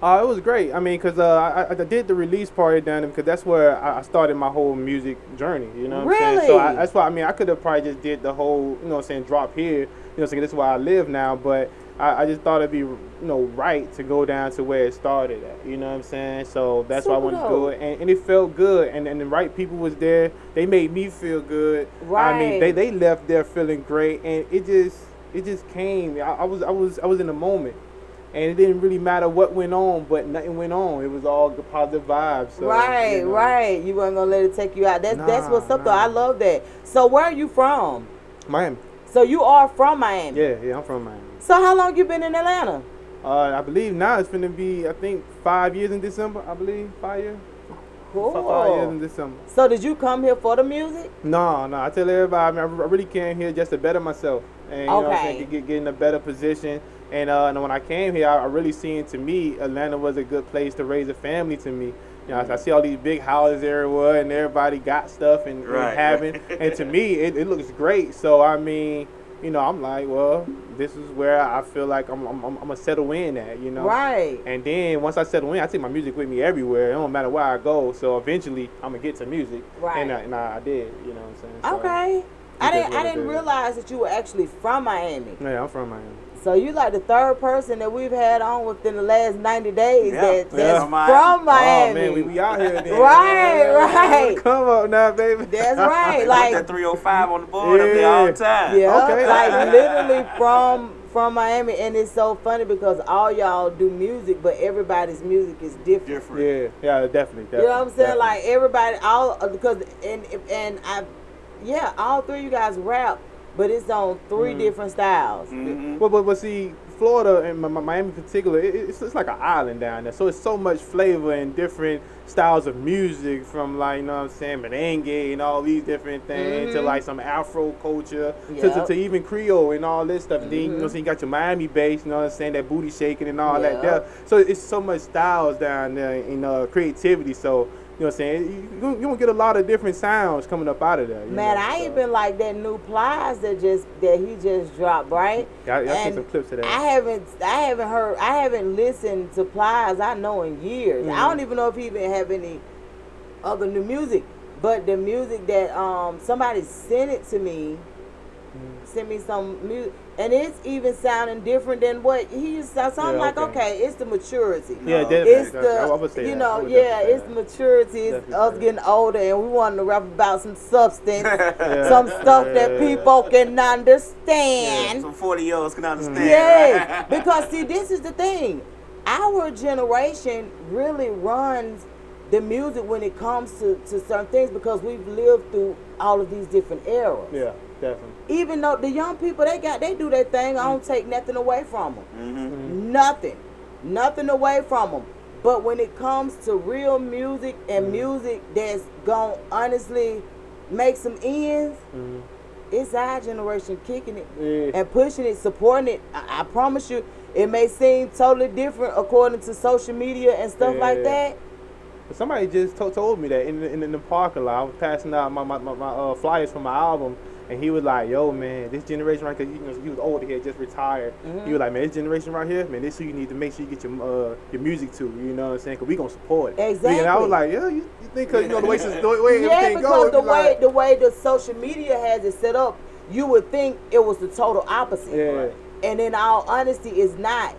It was great. I mean, because I did the release party down there because that's where I started my whole music journey, you know what I'm saying? So that's why, I mean, I could have probably just did the whole, drop here, you know what I'm saying? This is where I live now, but I just thought it'd be, right to go down to where it started at, you know what I'm saying? So that's why I wanted to do it, and it felt good, and the right people was there. They made me feel good. Right. I mean, they left there feeling great, and it just came. I was in the moment. And it didn't really matter what went on, but nothing went on. It was all the positive vibes. So, right. You weren't gonna let it take you out. That's what's up, though. I love that. So where are you from? Miami. So you are from Miami? Yeah, I'm from Miami. So how long you been in Atlanta? I believe now it's gonna be, I think, 5 years in December. I believe 5 years. Cool. 5 years in December. So did you come here for the music? No. I tell everybody, I really came here just to better myself, and you know what I'm saying, get in a better position. And when I came here, I really seen, to me, Atlanta was a good place to raise a family to me. I see all these big houses everywhere, and everybody got stuff and having. And to me, it looks great. So, I mean, I'm like, well, this is where I feel like I'm going to settle in at, Right. And then once I settle in, I take my music with me everywhere. It don't matter where I go. So, eventually, I'm going to get to music. Right. And I did, you know what I'm saying? So, okay. I didn't realize that you were actually from Miami. Yeah, I'm from Miami. So you like the third person that we've had on within the last 90 days that's from Miami. Oh man, we out here then. Right. Come on now, baby. That's right. Like that 305 on the board up there all the time. Yeah. Okay. Like literally from Miami, and it's so funny because all y'all do music, but everybody's music is different. Yeah, definitely. You know what I'm saying? Definitely. Like everybody, all three of you guys rap. But it's on three different styles. Mm-hmm. But see, Florida and Miami in particular, it's like an island down there. So it's so much flavor and different styles of music, from like, you know what I'm saying, merengue and all these different things, to like some Afro culture, to even Creole and all this stuff. And then, so you got your Miami bass, you know what I'm saying, that booty shaking and all that there. So it's so much styles down there in creativity. So, you know what I'm saying? You're going to get a lot of different sounds coming up out of there. Man, I even like that new Plies that he just dropped, right? I seen some clips of that. I haven't listened to Plies, I know, in years. I don't even know if he even have any other new music. But the music that somebody sent it to me, sent me some music, and it's even sounding different than what he used to sound. So I'm like, okay, it's the maturity. Yeah, definitely. It's it's the maturity. It's us getting older, and we want to rap about some substance, some stuff that people can understand. Some 40-year-olds can understand. Yeah, because see, this is the thing. Our generation really runs the music when it comes to certain things because we've lived through all of these different eras. Yeah. Definitely. Even though the young people, they do their thing, I don't take nothing away from them. Nothing away from them. But when it comes to real music and music that's gonna honestly make some ends, it's our generation kicking it and pushing it, supporting it. I promise you, it may seem totally different according to social media and stuff like that. Somebody just told me that in the parking lot. I was passing out my flyers for my album. And he was like, yo, man, this generation right here, he was older, he had just retired. He was like, man, this generation right here, man, this is who you need to make sure you get your music to, you know what I'm saying? Because we going to support it. Exactly. And I was like, yeah, you think because, the way everything goes. Because the way the social media has it set up, you would think it was the total opposite. Yeah. And in all honesty, it's not.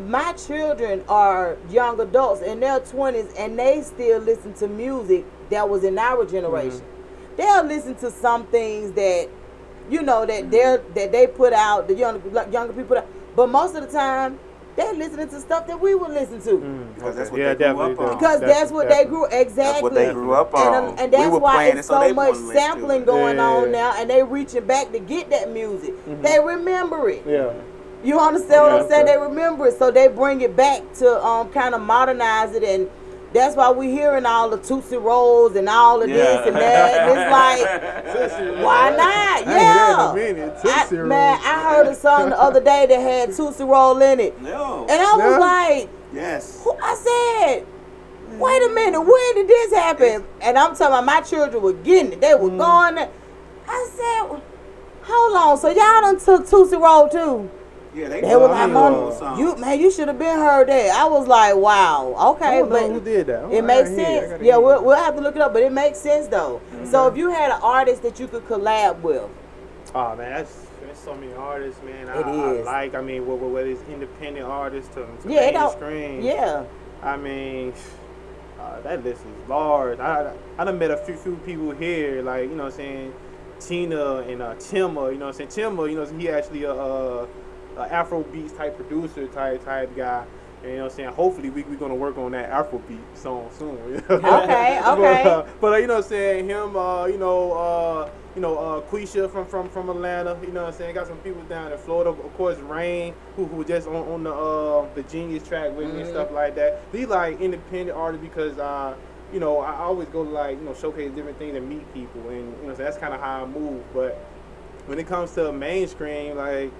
My children are young adults in their 20s, and they still listen to music that was in our generation. They'll listen to some things that, that they put out, the younger people put out. but most of the time they're listening to stuff that we would listen to. Because that's what they grew up on. Because that's what they grew exactly. That's what they grew up on. And that's why it's so much sampling sampling going on now, and they reaching back to get that music. They remember it. Yeah. You understand what I'm saying? They remember it, so they bring it back to kind of modernize it, and that's why we hearing all the Tootsie Rolls and all of this and that. And it's like, why not? Yeah. Man, I heard a song the other day that had Tootsie Roll in it. No. And I was like, yes. I said, wait a minute, when did this happen? And I'm talking about my children were getting it. They were going. I said, hold on, so y'all done took Tootsie Roll too? Yeah, they were like, Mom, you should have been heard that. I was like, wow, okay, I don't but know who did that. It makes sense. Yeah, we'll have to look it up, but it makes sense though. So if you had an artist that you could collab with, oh man, there's so many artists, man. It is. I mean, whether it's independent artists to mainstream. Yeah. I mean, that list is large. I done met a few people here, like, you know what I'm saying, Tina and Timma, you know what I'm saying. Timma, you know, he actually Afro beats type producer type guy. And, you know what I'm saying? Hopefully we're gonna work on that Afrobeat song soon. Okay. But you know what I'm saying? Him, Quisha from Atlanta. You know what I'm saying? Got some people down in Florida. Of course, Rain, who was just on the Genius track with me and stuff like that. These like independent artists because you know, I always go to like, you know, showcase different things and meet people, and you know, so that's kind of how I move. But when it comes to mainstream, like,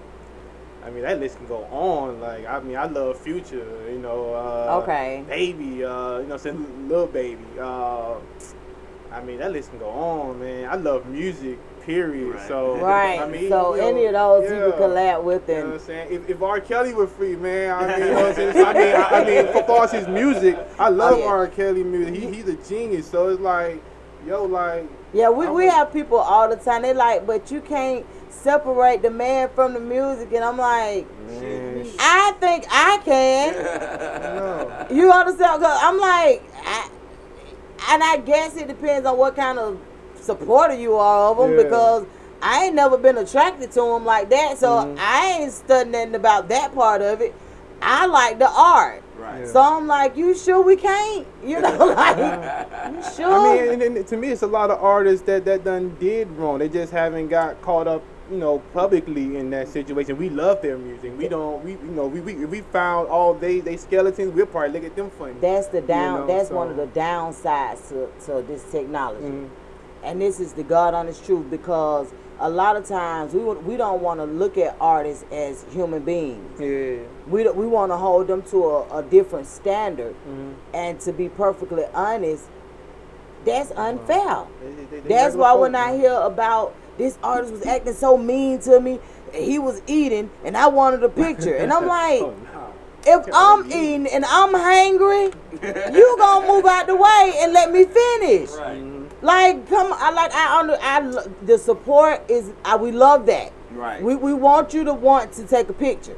I mean, that list can go on. Like, I mean, I love Future, you know, Baby, you know, saying Lil Baby. I mean, that list can go on, man. I love music, period. Right. So, I mean, so you know, any of those you could collab with, and you know what I'm saying. If R. Kelly were free, man, I mean, you know what I'm saying. So, I mean, for far as his music, I love R. Kelly music. He's a genius. So it's like, yo, like. Yeah, we have people all the time. They like, but you can't separate the man from the music, and I'm like, I think I can. You understand? Cause I'm like, and I guess it depends on what kind of supporter you are of him, because I ain't never been attracted to him like that, so I ain't studying nothing about that part of it. I like the art. Right. So I'm like, you sure we can't? You know, like, you sure? I mean, and to me, it's a lot of artists that done did wrong. They just haven't got caught up, you know, publicly in that situation. We love their music. We don't. We found all they skeletons. We'll probably look at them funny. That's the down. You know, that's one of the downsides to this technology. And this is the God honest truth, because a lot of times we don't want to look at artists as human beings. Yeah. We want to hold them to a different standard. And to be perfectly honest, that's unfair. That's why when I hear about this artist was acting so mean to me, he was eating and I wanted a picture, and I'm like, if I'm eating and I'm hangry, you gonna move out the way and let me finish. Right. Like, come on, the support is, we love that. Right. We want you to want to take a picture.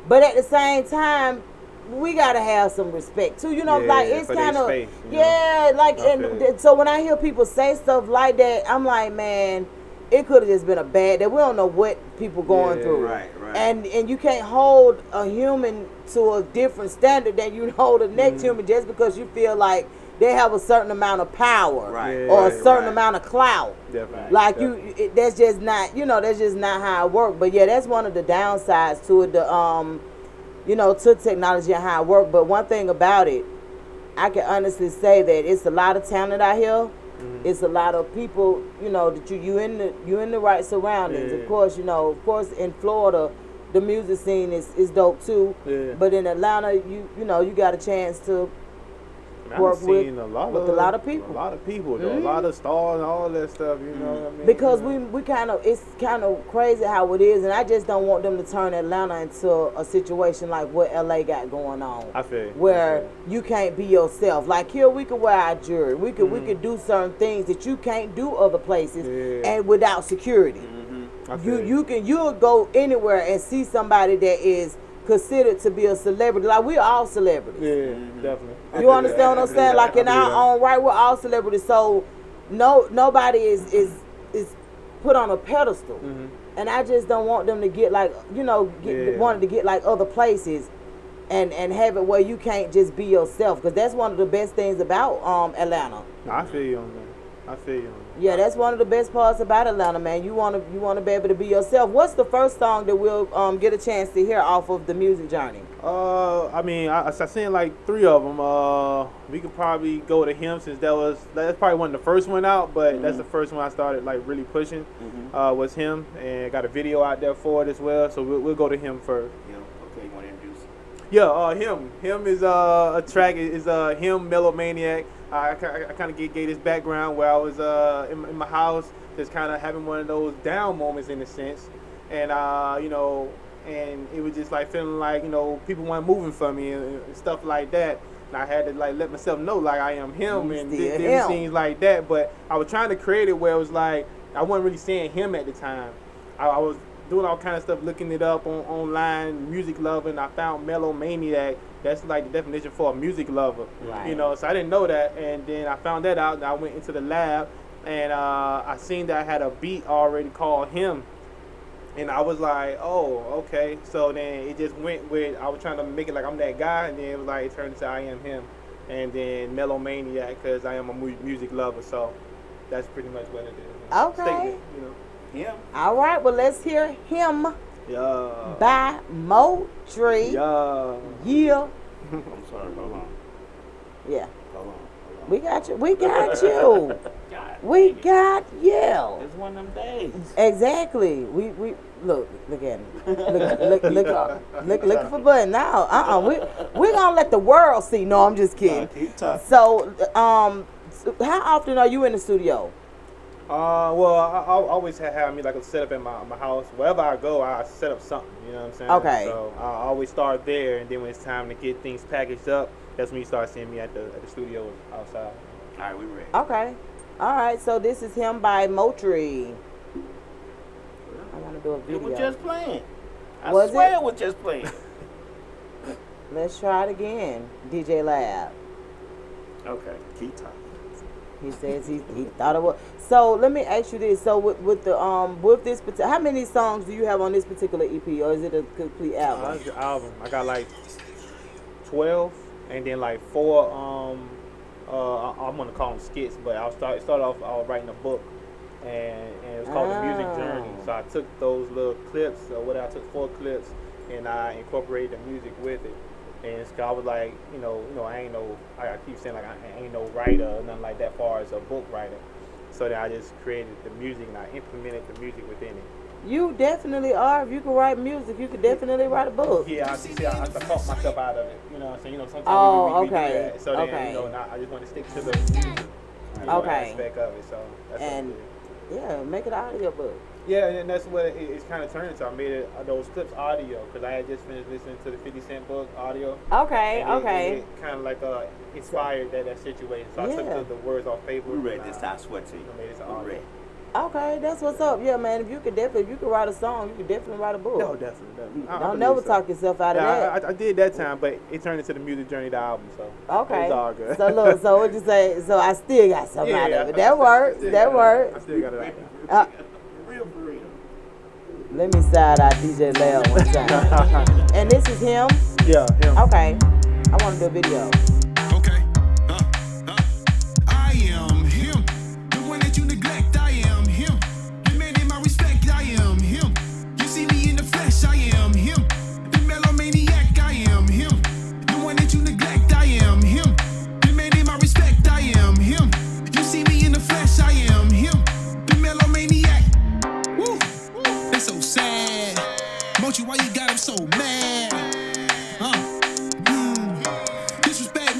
But at the same time, we gotta have some respect too. You know, like, it's kind of, like, and so when I hear people say stuff like that, I'm like, man, it could have just been a bad day. We don't know what people going through. Right. And you can't hold a human to a different standard than you hold the next human just because you feel like they have a certain amount of power or a certain amount of clout. Like, that's just not, you know, that's just not how it works. But yeah, that's one of the downsides to it, you know, to technology and how it works. But one thing about it, I can honestly say that it's a lot of talent out here. It's a lot of people, you know, that you in the right surroundings. Of course, you know, in Florida, the music scene is dope too. But in Atlanta, you know, you got a chance to work with a lot of people. A lot of stars and all that stuff, you know what I mean? Because it's kind of crazy how it is, and I just don't want them to turn Atlanta into a situation like what LA got going on. I feel where you can't be yourself. Like, here we could wear our jewelry. We could do certain things that you can't do other places and without security. You'll go anywhere and see somebody that is considered to be a celebrity. Like, we all celebrities. Yeah, definitely. You understand what I'm saying? Like, in our own right, we're all celebrities. So nobody is put on a pedestal. And I just don't want them to get like, wanted to get like other places and have it where you can't just be yourself. Because that's one of the best things about Atlanta. No, I feel you on that. I feel you on that. Yeah, that's one of the best parts about Atlanta, man. You wanna be able to be yourself. What's the first song that we'll get a chance to hear off of the music journey? I mean, I seen like 3 of them. We could probably go to him since that's probably one of the first one out, but that's the first one I started like really pushing. Was him, and got a video out there for it as well. So we'll go to him first. Yeah. Okay, you want to introduce? Yeah, him. Him is a track is him Melomaniac. I kind of gave this background where I was in my house, just kind of having one of those down moments in a sense, and and it was just like feeling like people weren't moving for me and stuff like that. And I had to like let myself know like I am him and different things like that. But I was trying to create it where it was like I wasn't really saying him at the time. I was doing all kind of stuff, looking it up online, music lover, and I found Melomaniac. That's like the definition for a music lover, right. So I didn't know that, and then I found that out, and I went into the lab, and I seen that I had a beat already called Him, and I was like, oh, okay. So then it just went with, I was trying to make it like I'm that guy, and then it was like, it turned into I am him, and then Melomaniac, because I am a music lover, so that's pretty much what it is. Okay. Statement, Yeah. All right, well, let's hear Him by Moultrie. Yeah. Yeah. I'm sorry, hold on. Yeah. Hold on. We got you. We got you. We got you. It's one of them days. Exactly. We look at him. Look for Bud now. We're gonna let the world see. No, I'm just kidding. So, how often are you in the studio? Well, I always have me like a setup in my house. Wherever I go, I set up something. You know what I'm saying? Okay. So I always start there, and then when it's time to get things packaged up, that's when you start seeing me at the studio outside. All right, we ready. Okay. All right. So this is Him by Moultrie. I want to do a video. It was just playing. I Was swear it? it was just playing. Let's try it again. DJ Lab. Okay, keep talking. He says he thought it was. So let me ask you this. So with this how many songs do you have on this particular EP, or is it a complete album? It's an album. I got like 12, and then like 4. I'm gonna call them skits, but I started off writing a book, and it was called The Music Journey. So I took those little clips, or whatever. I took 4 clips, and I incorporated the music with it. And I was like, I keep saying like I ain't no writer or nothing like that far as a book writer. So then I just created the music and I implemented the music within it. You definitely are. If you can write music, you could definitely write a book. Yeah, I talk myself out of it. You know what I'm saying? okay. Sometimes we do that. So then, I just want to stick to the music aspect of it. So that's and yeah, make it an audio book. Yeah, and that's what it's kind of turned into. I made those clips audio because I had just finished listening to the 50 Cent book audio. Okay, It kind of like inspired that situation. So I took the words off paper. We read this. I swear to you. I made it audio. Okay, that's what's up. Yeah, man. If you could write a song, you could definitely write a book. No, definitely. Don't never talk yourself out of that. I did that time, but it turned into the Music Journey, the album. So okay, it's all good. So look, so what you say? So I still got something out of it. That works. That works. I still got it out. Real for real. Let me side out DJ Lel one time. And this is him? Yeah, him. Okay. I want to do a video. Okay. I am him. The one that you neglect, I am him. Demanding my respect, I am him. You see me in the flesh, I am him. The melomaniac, I am him. The one that you neglect, I am him. Demanding my respect, I am him. You see me in the flesh, I am him. The melomaniac. Woo. That's so sad. Mochi, why you got him so mad? Disrespect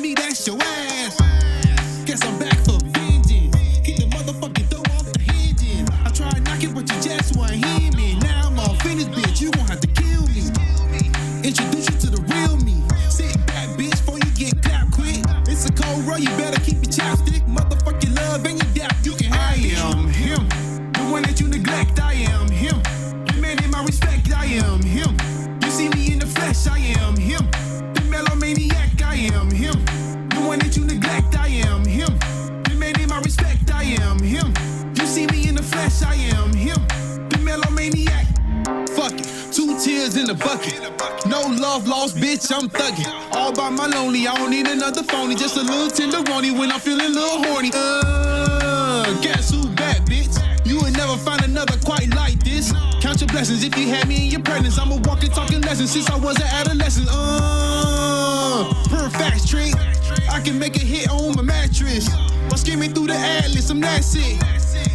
bucket. No love lost, bitch, I'm thuggin'. All by my lonely, I don't need another phony. Just a little tenderoni when I'm feeling a little horny. Guess who back, bitch? You would never find another quite like this. Count your blessings if you had me in your presence. I'm a walking, talking lesson since I was an adolescent. Per facts trick. I can make a hit on my mattress. Or skimming through the atlas, I'm that sick.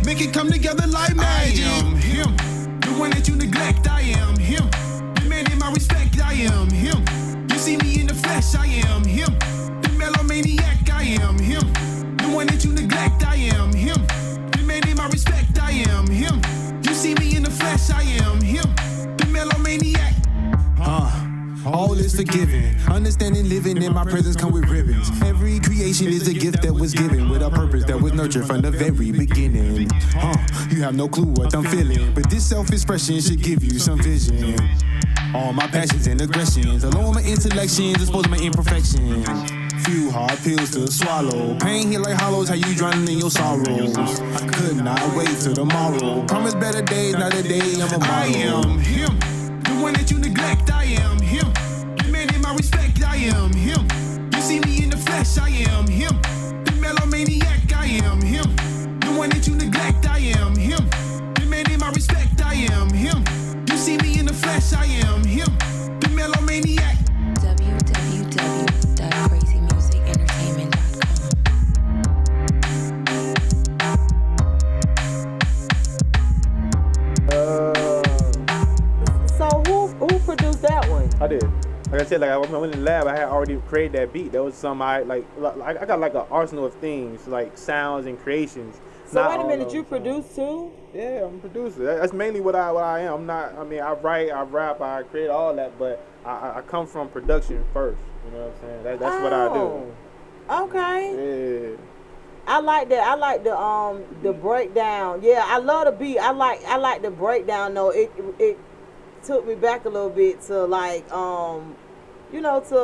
Make it come together like magic. I am him. The one that you neglect, I am him. Demanding my respect, I am him. You see me in the flesh, I am him. The melomaniac, I am him. The one that you neglect, I am him. Demanding my respect, I am him. You see me in the flesh, I am him. The melomaniac. All is forgiven. Understanding living in my presence come with ribbons. Every creation is a gift that was given with a purpose that was nurtured from the very beginning. You have no clue what I'm feeling, but this self-expression should give you some vision. All my passions and aggressions, along with my intellections, exposing my imperfections. Few hard pills to swallow. Pain hit like hollows, how you drowning in your sorrows. I could not wait till tomorrow. Promise better days, not a day I'm a model. I am him. The one that you neglect, I am him. Demanding my respect, I am him. You see me in the flesh, I am him. The melomaniac, I am him. The one that you neglect, I am him. Demanding my respect, I am him. You see me in the flesh, I am him. The melomaniac. Who produced that one? I did. Like I said, like I went in the lab, I had already created that beat. That was something I I got like an arsenal of things, like sounds and creations. So wait a minute, you produce too? Yeah, I'm a producer. That's mainly what I am. I'm not. I mean, I write, I rap, I create all that, but I come from production first. You know what I'm saying? That's what I do. Okay. Yeah. I like that. I like the breakdown. Yeah, I love the beat. I like the breakdown though. It took me back a little bit to like to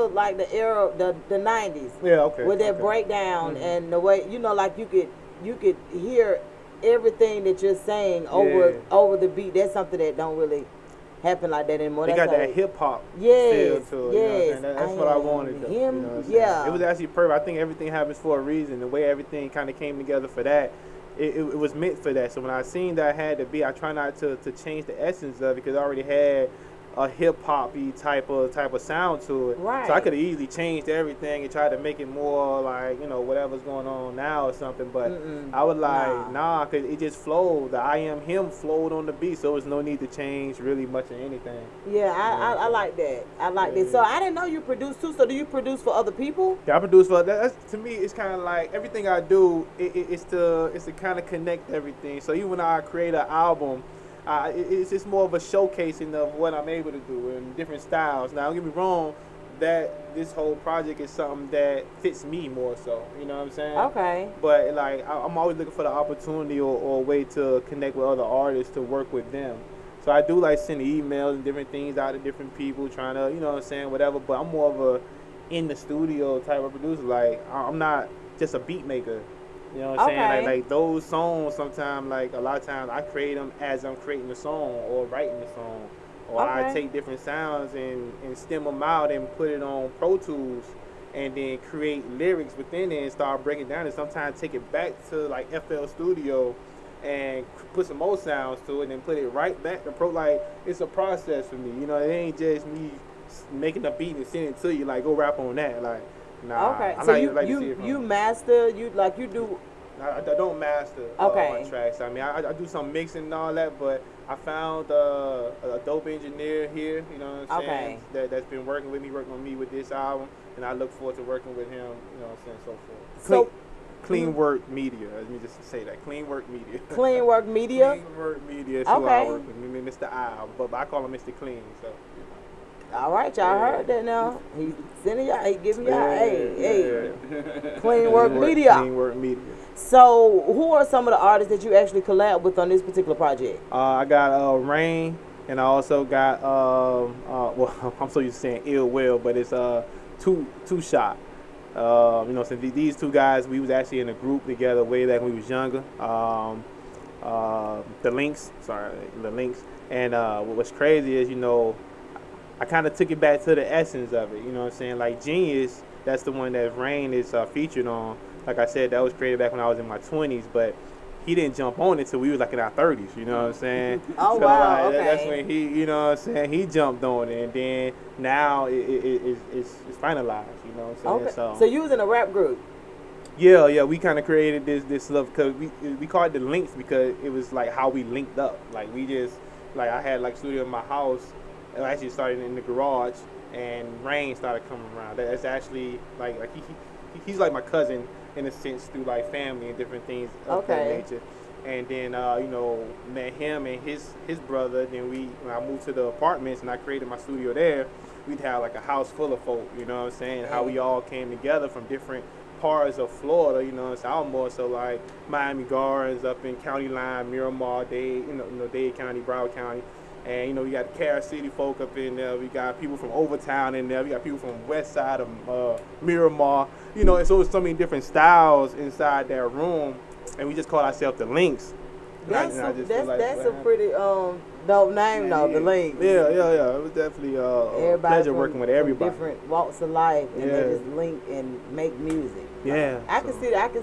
like the era, the 90s. Yeah, okay. With that breakdown and the way like you could hear everything that you're saying over the beat. That's something that don't really happen like that anymore. They got that hip hop feel to it. Yes, that's what I wanted. It was actually perfect. I think everything happens for a reason. The way everything kind of came together for that. It was meant for that. So when I seen that I had to be, I try not to change the essence of it because I already had a hip hoppy type of sound to it. Right. So I could have easily changed everything and tried to make it more like whatever's going on now or something. But I was like nah, cause it just flowed. The I am him flowed on the beat, so there's no need to change really much of anything. Yeah, I like that. I like that. So I didn't know you produce too. So do you produce for other people? Yeah, I produce for that's to me. It's kind of like everything I do. It's to kind of connect everything. So even when I create an album. It's just more of a showcasing of what I'm able to do in different styles. Now, don't get me wrong, that this whole project is something that fits me more so. You know what I'm saying? Okay. But like, I'm always looking for the opportunity or a way to connect with other artists to work with them. So I do like send emails and different things out to different people, trying to, whatever. But I'm more of a in the studio type of producer. Like, I'm not just a beat maker. You know what I'm saying? Like those songs, sometimes, like a lot of times, I create them as I'm creating the song or writing the song. Or I take different sounds and stem them out and put it on Pro Tools and then create lyrics within it and start breaking down and sometimes take it back to like FL Studio and put some more sounds to it and put it right back to Pro. Like, it's a process for me. It ain't just me making a beat and sending it to you, like, go rap on that. Like, nah. Okay, so you master, you do. I don't master my tracks. I mean, I do some mixing and all that, but I found a dope engineer here, you know what I'm saying, that's been working with me with this album, and I look forward to working with him, you know what I'm saying, so forth. Clean Work Media. Let me just say that. Clean Work Media. Clean Work Media? Clean Work Media is who I work with. Mr. I, but I call him Mr. Clean, so. All right, y'all heard that now. He sending y'all, he giving y'all, Clean Work Media. Clean Work Media. So, who are some of the artists that you actually collab with on this particular project? I got Rain, and I also got well, I'm so used to saying Ill Will, but it's Two Shot. So these two guys, we was actually in a group together way back when we was younger. The Links, and what's crazy is I kind of took it back to the essence of it. You know what I'm saying? Like Genius, that's the one that Rain is featured on. Like I said, that was created back when I was in my 20s, but he didn't jump on it till we was like in our 30s. You know what I'm saying? Oh, so, wow, like, okay. That's when he, you know what I'm saying? He jumped on it, and then now it's finalized. You know what I'm saying? Okay. So you was in a rap group. Yeah, we kind of created this stuff because we called it the links because it was like how we linked up. Like we just like I had like studio in my house. It actually started in the garage, and Rain started coming around. That's actually like he's like my cousin in a sense through like family and different things of that nature. And then met him and his brother. Then when I moved to the apartments and I created my studio there, we'd have like a house full of folk. You know what I'm saying? How we all came together from different parts of Florida, you know, it's out more so like Miami Gardens up in County Line, Miramar, Dade, Dade County, Broward County, and we got the Carol City folk up in there. We got people from Overtown in there. We got people from Westside of Miramar, and so it's so many different styles inside that room, and we just call ourselves the Links. That's a pretty dope name though, the Links. Yeah. It was definitely a pleasure working with everybody. Different walks of life, and they just link and make music. Yeah. I can see that.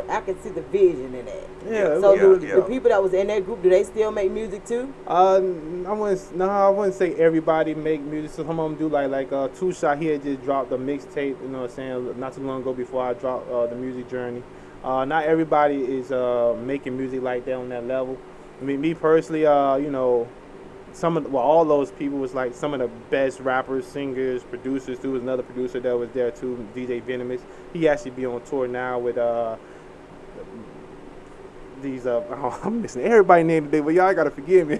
I can see the vision in that. Yeah. So the people that was in that group, do they still make music too? I wouldn't say everybody make music. So some of them do like Two Shot. He had just dropped a mixtape. You know what I'm saying? Not too long ago before I dropped the music journey. Not everybody is making music like that on that level. I mean, me personally, all those people was like some of the best rappers, singers, producers. There was another producer that was there too, DJ Venomous. He actually be on tour now with these. I'm missing everybody's name today, but y'all gotta forgive me.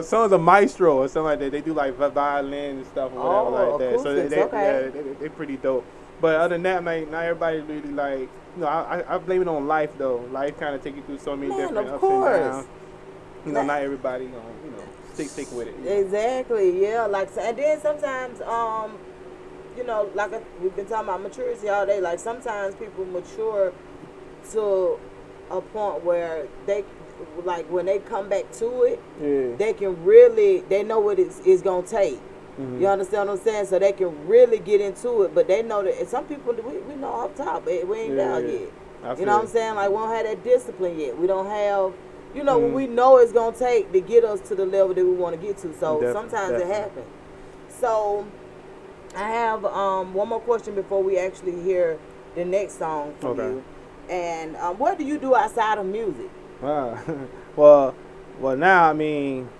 Sons of Maestro or something like that. They do like violin and stuff or whatever like that. So they pretty dope. But other than that, like, not everybody really like. I blame it on life though. Life kind of take you through so many different ups and downs. Not everybody gonna stick with it. Exactly. Yeah. Like, and then sometimes we've been talking about maturity all day. Like sometimes people mature to a point where they, like, when they come back to it, they know what it's gonna take. Mm-hmm. You understand what I'm saying? So they can really get into it, but they know that. And some people we know off top, we ain't down yet. You know what I'm saying? Like, we don't have that discipline yet. We don't have, what we know it's gonna take to get us to the level that we want to get to. So sometimes it happens. So I have one more question before we actually hear the next song from you. And what do you do outside of music? Well, now I mean.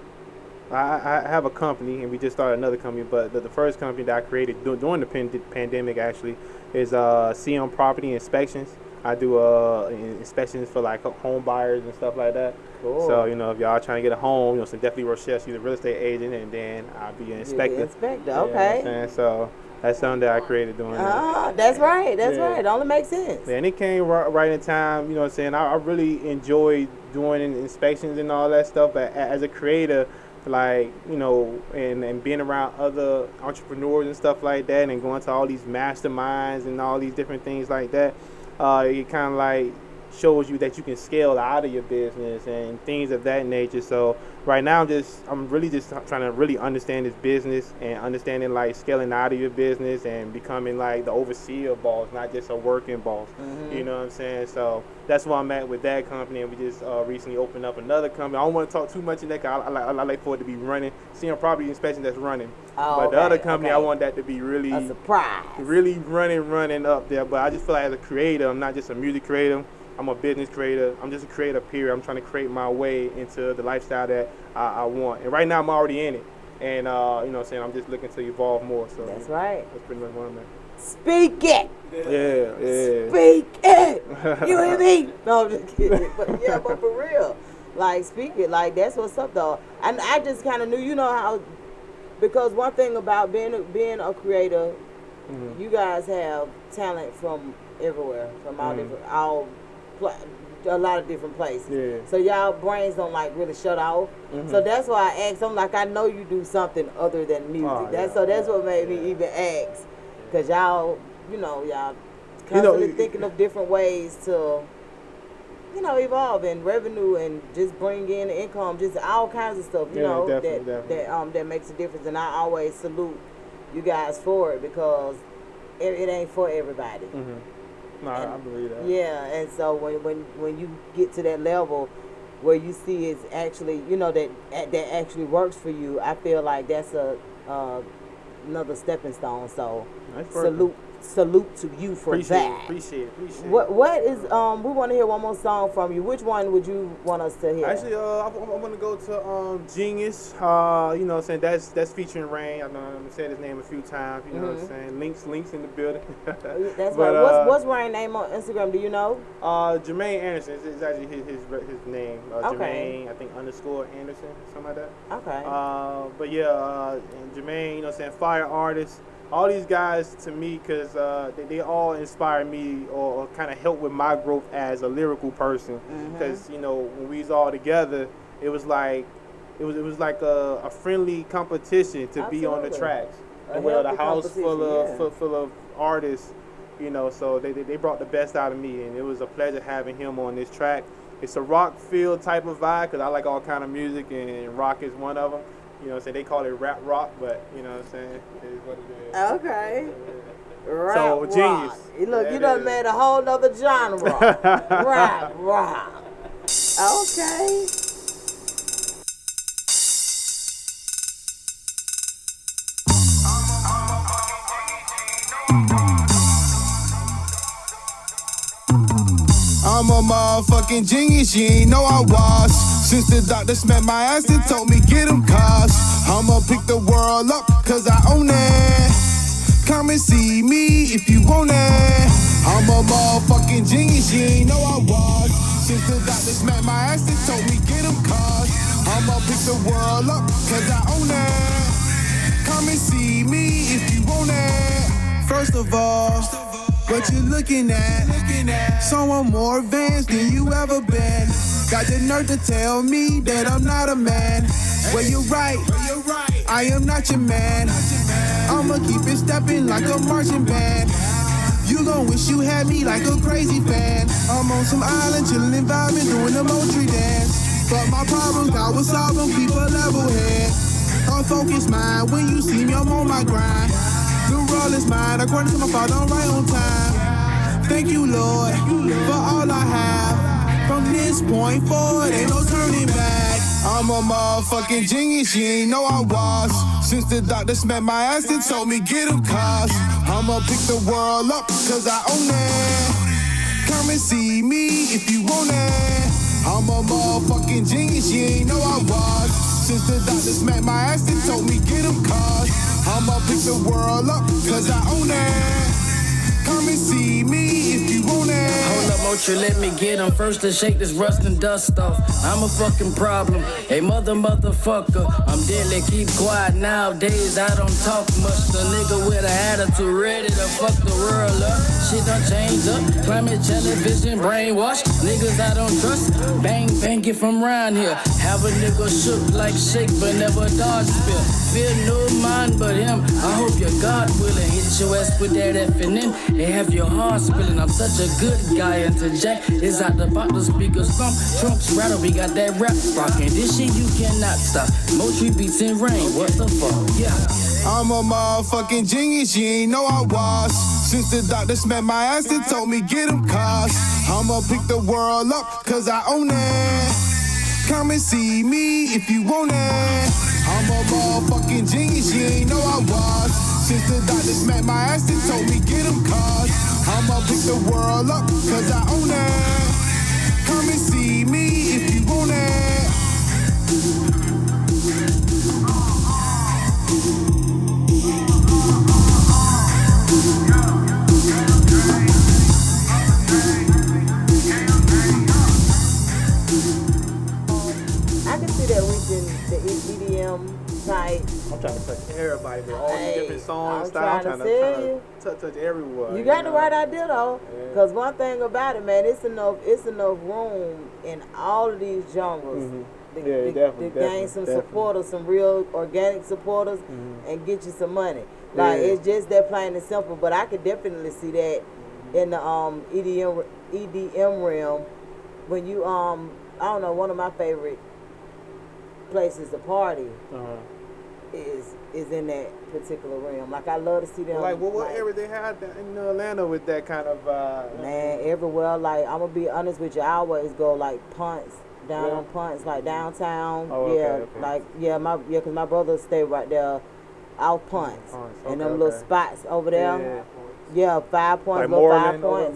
I have a company, and we just started another company, but the first company that I created during the pandemic actually is CM Property Inspections. I do inspections for like home buyers and stuff like that. Cool. So, if y'all trying to get a home, so definitely Rochelle, she's a real estate agent, and then I'll be an inspector. Inspector, okay. You know what I'm saying? So that's something that I created doing that. That's right. It only makes sense. Yeah, and it came right in time, you know what I'm saying? I really enjoy doing inspections and all that stuff, but as a creator, like, and being around other entrepreneurs and stuff like that, and going to all these masterminds and all these different things like that, it kind of like shows you that you can scale out of your business and things of that nature. So right now I'm really just trying to really understand this business and understanding like scaling out of your business and becoming like the overseer boss, not just a working boss. Mm-hmm. You know what I'm saying? So that's where I'm at with that company, and we just recently opened up another company. I don't want to talk too much in that because I like for it to be running. Seeing Property Inspection that's running. But the other company, I want that to be really a surprise. Really running up there. But I just feel like as a creator, I'm not just a music creator. I'm a business creator. I'm just a creator, period. I'm trying to create my way into the lifestyle that I want. And right now, I'm already in it. And, what I'm saying, I'm just looking to evolve more. So that's right. That's pretty much what I'm at. Speak it. Yeah. Speak it. You hear me? No, I'm just kidding. But for real, like, speak it. Like, that's what's up, though. And I just kind of knew, how, because one thing about being a creator, you guys have talent from everywhere, from a lot of different places. Yeah. So y'all brains don't like really shut off. Mm-hmm. So that's why I asked. I'm like, I know you do something other than music. That's what made me even ask. Cause y'all constantly thinking of different ways to evolve and revenue and just bring in income, just all kinds of stuff, definitely. that makes a difference. And I always salute you guys for it because it ain't for everybody. No, I believe that. Yeah, and so when you get to that level where you see it's actually, that actually works for you, I feel like that's another stepping stone. So salute to you for that. Appreciate it. What is we want to hear one more song from you. Which one would you want us to hear? Actually, I'm gonna go to Genius. You know what I'm saying? That's featuring Rain. I know I'm said his name a few times. You know what I'm saying? Links in the building. That's right. What's Rain's name on Instagram? Do you know? Jermaine Anderson is actually his name. Okay. Jermaine, I think _ Anderson, something like that. Okay. But yeah, and Jermaine, you know what I'm saying? Fire artist. All these guys to me, because they all inspire me or kind of help with my growth as a lyrical person. Because when we was all together, it was like a friendly competition to be on the tracks. And the house full of artists, so they brought the best out of me, and it was a pleasure having him on this track. It's a rock feel type of vibe because I like all kind of music, and rock is one of them. You know what I'm saying? They call it rap rock, but you know what I'm saying? It is what it is. Okay. Rap so, rock. Genius. Look, you done made a whole nother genre. Rap rock. Okay. I'm a motherfucking genius, you ain't know I was. Since the doctor smacked my ass and told me get him cars. I'ma pick the world up, cause I own it. Come and see me if you want it. I'm a motherfucking genius, you ain't know I was. Since the doctor smacked my ass and told me get him cars. I'ma pick the world up, cause I own it. Come and see me if you want it. First of all, what you looking at? Someone more advanced than you ever been. Got the nerve to tell me that I'm not a man. Well, you're right, I am not your man. I'ma keep it stepping like a marching band. You gon' wish you had me like a crazy fan. I'm on some island chillin', vibing, doing the Moultrie dance. But my problems, I will solve them, keep a level head. A focused mind, when you see me, I'm on my grind. The world is mine, according to my father, I'm right on time. Thank you, Lord, for all I have. From this point forward, ain't no turning back. I'm a motherfucking genius, you ain't know I was. Since the doctor smacked my ass and told me get him cars. I'ma pick the world up, cause I own it. Come and see me if you want it. I'm a motherfucking genius, you ain't know I was. Since the doctor smacked my ass and told me get him cars. I'ma pick the world up, cause I own it. Come and see me if you want it. Hold up, Moultrie, let me get him first to shake this rust and dust off. I'm a fucking problem, a motherfucker. I'm deadly, keep quiet nowadays, I don't talk much. The nigga with an attitude ready to fuck the world up. Shit done changed up, climate television, brainwash. Niggas I don't trust, bang, get from round here. Have a nigga shook like shake, but never dodge spill. Fear no man but him, I hope your God willing. Hit your ass with that effing in. They have your heart spilling. I'm such a good guy until Jack is out the bottle. Speakers thump, trunks rattle. We got that rap rockin'. This shit you cannot stop. Moultrie beats in rain. What the fuck? Yeah. I'm a motherfucking genius. You ain't know I was. Since the doctor smacked my ass and told me get him cars. I'ma pick the world up, cause I own it. Come and see me if you want it. I'm a motherfucking genius. You ain't know I was. Since the doctor smacked my ass and told me get him cars. I'ma pick the world up, cause I own it. Come and see me if you want it. I can see that reaching the EDM type. I'm trying to touch everybody, but all these different songs, I'm trying to touch everyone. You got the right idea though, because one thing about it, man, it's enough room in all of these genres to gain some supporters, some real organic supporters, and get you some money. Like it's just that plain and simple. But I could definitely see that in the EDM realm, when you I don't know, one of my favorite places to party is in that particular realm. Like I love to see them. Like what area they had in Atlanta with that kind of man, everywhere. Like I'm gonna be honest with you, I always go like Punts, down on Punts, like downtown. Oh, okay. Like cause my brother stay right there out Punts. And them little spots over there. Yeah, 5 points, like little Moreland, 5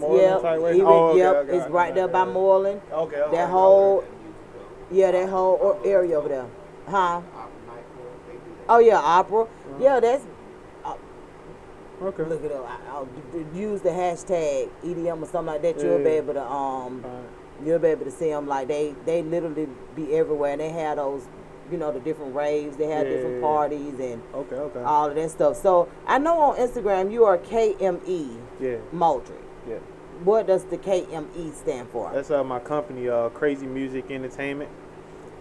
points. It's right there by Moreland. Okay. That whole that whole area over there. Huh? Oh yeah, opera. Yeah, that's okay. Look it up. I'll use the hashtag EDM or something like that. You'll be able to see them. Like they literally be everywhere, and they have those, the different raves. They have different parties and all of that stuff. So I know on Instagram you are KME Moultrie. Yeah. What does the KME stand for? That's my company, Crazy Music Entertainment,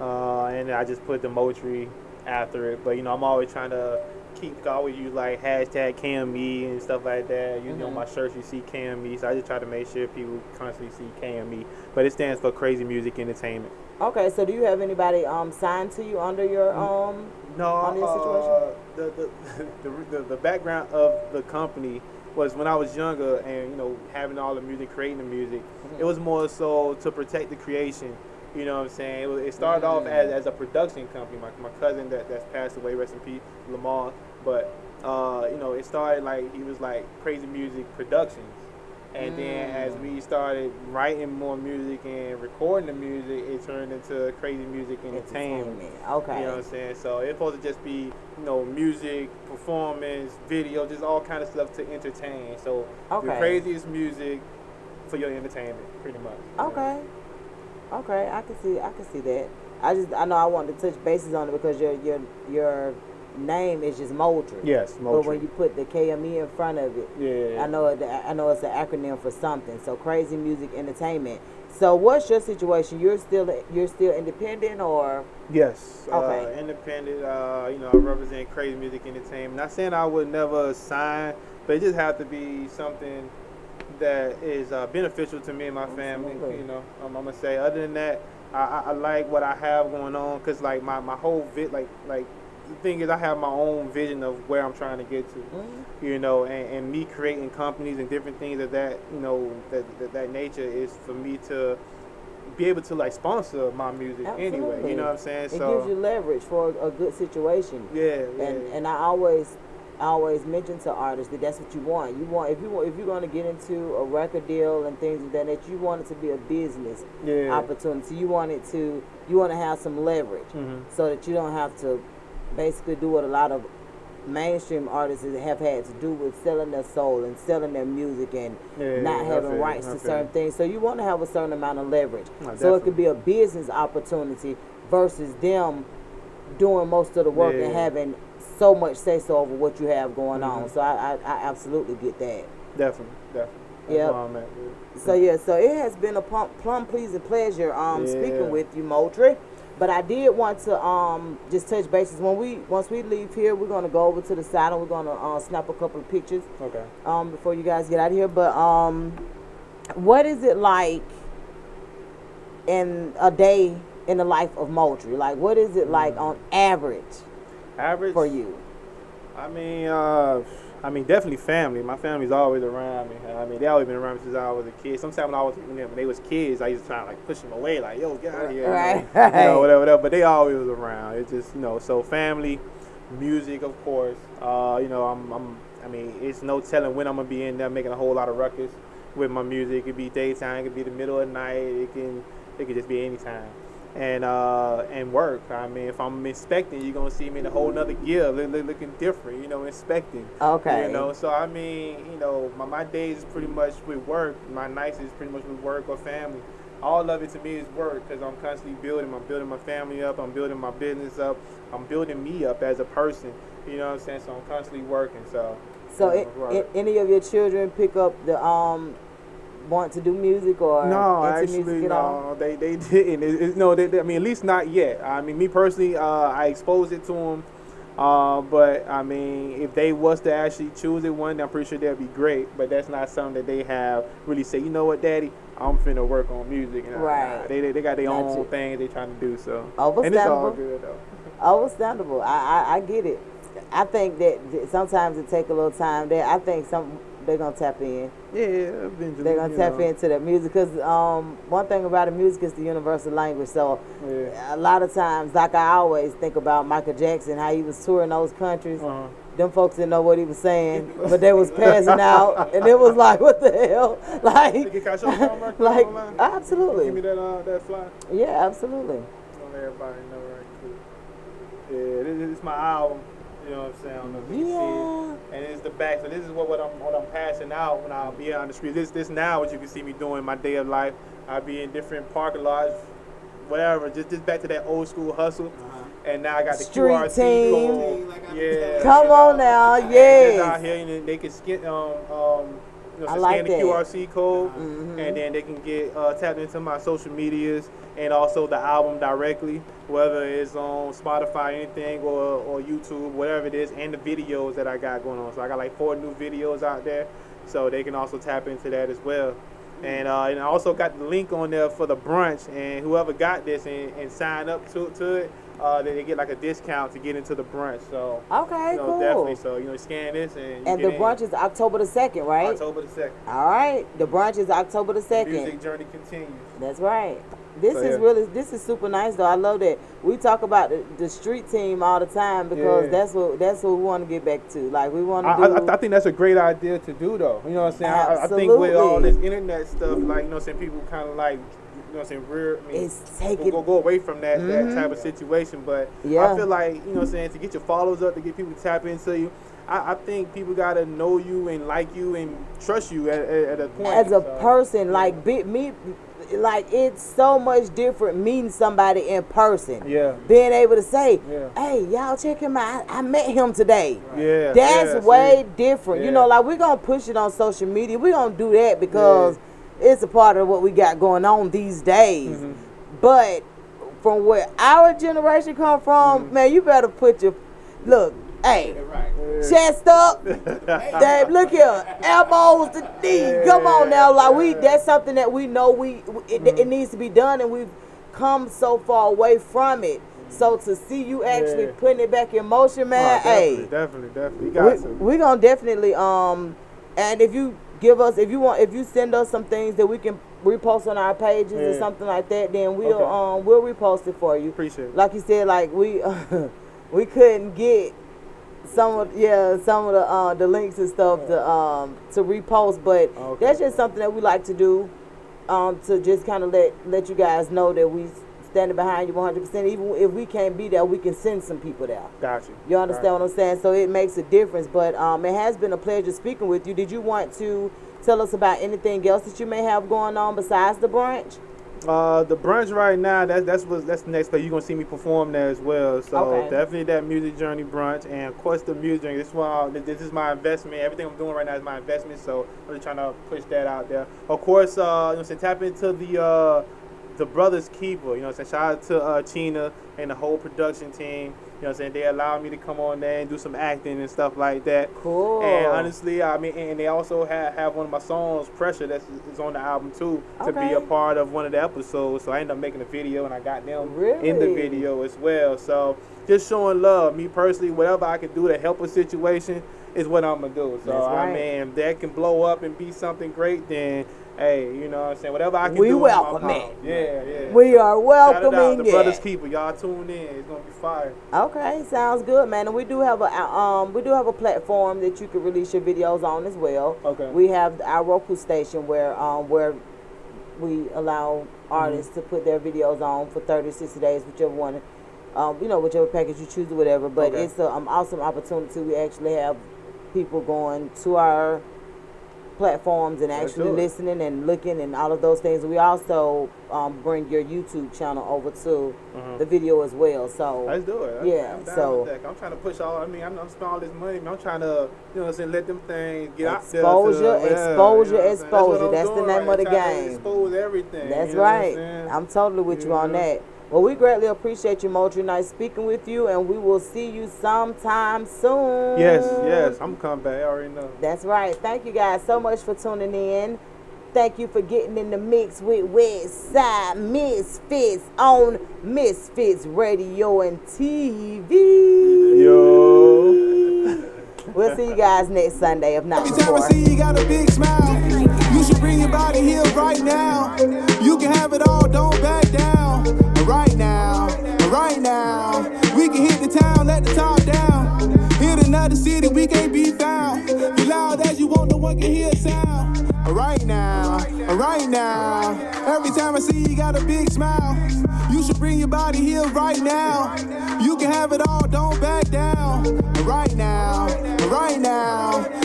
and I just put the Moultrie after it. But I'm always trying to always use like hashtag KME and stuff like that. You know, my shirts you see KME, so I just try to make sure people constantly see KME. But it stands for Crazy Music Entertainment. Okay, so do you have anybody signed to you under your under your situation? The background of the company was when I was younger and having all the music, creating the music. It was more so to protect the creation. You know what I'm saying? It started off as a production company. My cousin that's passed away, rest in peace, Lamar. But it started like he was like Crazy Music Productions, and then as we started writing more music and recording the music, it turned into Crazy Music Entertainment. Okay. You know what I'm saying? So it's supposed to just be music, performance, video, just all kind of stuff to entertain. So the craziest music for your entertainment, pretty much. Okay. Okay, I can see that. I know I wanted to touch bases on it because your name is just Moultrie. Yes, Moultrie. But when you put the KME in front of it, I know it's an acronym for something. So Crazy Music Entertainment. So what's your situation? You're still independent or? Yes. Okay. Independent. I represent Crazy Music Entertainment. Not saying I would never sign, but it just have to be something that is beneficial to me and my family. I'm gonna say. Other than that, I like what I have going on because like my whole like the thing is I have my own vision of where I'm trying to get to. And me creating companies and different things of that that nature is for me to be able to like sponsor my music. Absolutely. Anyway. You know what I'm saying? It gives you leverage for a good situation. Yeah. And I always mention to artists that that's what you want. If you're going to get into a record deal and things like that, you want it to be a business opportunity. You want to have some leverage so that you don't have to basically do what a lot of mainstream artists have had to do with selling their soul and selling their music and not having rights to certain things. So you want to have a certain amount of leverage. So it could be a business opportunity versus them doing most of the work and having so much say-so over what you have going on. So I absolutely get that. Definitely. Yeah. So it has been a plum pleasing pleasure speaking with you, Moultrie. But I did want to just touch bases. Once we leave here, we're gonna go over to the side and we're gonna snap a couple of pictures. Okay. Before you guys get out of here. But what is it like in a day in the life of Moultrie? Like, what is it like on average? Average for you? I mean, definitely family. My family's always around me. They always been around me since I was a kid. Sometimes when they was kids, I used to try to like push them away, like, yo, get out of here, whatever. But they always was around. It's just so family, music, of course. It's no telling when I'm gonna be in there making a whole lot of ruckus with my music. It could be daytime, it could be the middle of the night, it could just be any time. And work. If I'm inspecting, you're gonna see me in a whole nother gear, looking different. Inspecting. Okay. So my days is pretty much with work. My nights is pretty much with work or family. All of it to me is work because I'm constantly building. I'm building my family up. I'm building my business up. I'm building me up as a person. You know what I'm saying? So I'm constantly working. So any of your children pick up the want to do music or no, into actually music at all? they didn't. At least not yet. Me personally, I exposed it to them But I mean, if they was to actually choose it one, I'm pretty sure that'd be great. But that's not something that they have really say. You know what, Daddy? I'm finna work on music. And Right. They got their own thing they trying to do. So Understandable. and it's all good though. Understandable. I get it. I think that sometimes it take a little time. There, I think they're gonna tap in. Yeah, eventually. They're gonna tap into that music because one thing about the music is the universal language. So a lot of times, like I always think about Michael Jackson, how he was touring those countries. Them folks didn't know what he was saying, but they was passing out, and it was like, what the hell? Like, absolutely. Give me that fly. Yeah, absolutely. Let everybody know right quick. Yeah, this is my album. You know what I'm saying? I don't know if you can see it. And it's the back. So this is what I'm passing out when I'll be out on the street. This now what you can see me doing in my day of life. I'll be in different parking lots, whatever. Just back to that old school hustle. And now I got the Street QRT team. code. Yeah. Come on now, yes. Out here and they can scan like scan the that. QRC code, and then they can get tapped into my social medias and also the album directly, whether it's on Spotify, anything, or YouTube, whatever it is, and the videos that I got going on. So I got like 4 new videos out there, so they can also tap into that as well. And I also got the link on there for the brunch, and whoever got this and signed up to it, they get like a discount to get into the brunch. So okay, cool. Definitely. So scan this and the brunch is October the 2nd, right? October the 2nd. All right, the brunch is October the 2nd. The music journey continues. That's right. This is super nice though. I love that we talk about the street team all the time because that's what we want to get back to. Like we want to. I think that's a great idea to do though. You know what I'm saying? I think with all this internet stuff, like you know, what I'm saying, people kind of like. You know what I'm saying? It's taking go away from that type of situation. But I feel like, you know what I'm saying, to get your followers up, to get people to tap into you, I think people got to know you and like you and trust you at a point. As a person, like it's so much different meeting somebody in person. Yeah. Being able to say, hey, y'all check him out. I met him today. Yeah. That's way different. You know, like we're going to push it on social media. We're going to do that because it's a part of what we got going on these days. But from where our generation come from, man, you better put your chest up. Dave, look here, elbows to knees. Come on now, like that's something that we know it needs to be done, and we've come so far away from it. So to see you actually putting it back in motion, man, definitely, you got to. We're gonna definitely and if you if you send us some things that we can repost on our pages or something like that, then we'll repost it for you. Appreciate it. Like you said, like we couldn't get some of the links and stuff to repost, but that's just something that we like to do to just kind of let you guys know that we standing behind you 100%. Even if we can't be there, we can send some people there. Gotcha. You understand what I'm saying? So it makes a difference. But it has been a pleasure speaking with you. Did you want to tell us about anything else that you may have going on besides the brunch? The brunch right now, that's the next place you're gonna see me perform there as well. So definitely that music journey brunch, and of course the music journey. This is my investment. Everything I'm doing right now is my investment. So I'm really trying to push that out there. Of course, you know, tap into the Brothers Keeper, you know what I'm saying? Shout out to Chena and the whole production team. You know what I'm saying? They allowed me to come on there and do some acting and stuff like that. Cool. And honestly, I mean, and they also have one of my songs, Pressure, that's on the album too, to be a part of one of the episodes. So I ended up making a video, and I got them in the video as well. So just showing love. Me personally, whatever I can do to help a situation is what I'm going to do. So, I mean, if that can blow up and be something great, then hey, you know what I'm saying? Whatever I can do. We welcome it. Yeah. We are welcoming Shout out the Brothers Keeper. Y'all tune in. It's gonna be fire. Okay, sounds good, man. And we do have a platform that you can release your videos on as well. Okay. We have our Roku station where we allow artists to put their videos on for 30, 60 days, whichever one, whichever package you choose or whatever. But it's an awesome opportunity. We actually have people going to our platforms and actually listening and looking and all of those things. We also bring your YouTube channel over to the video as well. So let's do it. I'm down with that. I'm trying to push all. I mean, I'm spending all this money. I'm trying to, you know what I'm saying, let them things get out there. Exposure. That's the name of the game. Expose everything. That's right. I'm totally with you on that. Well, we greatly appreciate you, Moultrie. Nice speaking with you, and we will see you sometime soon. Yes, I'm coming back. I already know. That's right. Thank you guys so much for tuning in. Thank you for getting in the mix with Westside Misfits on Misfits Radio and TV. Yo. We'll see you guys next Sunday, if not Every time before. I see you got a big smile, you should bring your body here right now. You can have it all, don't back down. Right now, we can hit the town, let the top down. Hit another city, we can't be found. Be loud as you want, no one can hear a sound. Right now, every time I see you got a big smile, you should bring your body here right now. You can have it all, don't back down. Right now,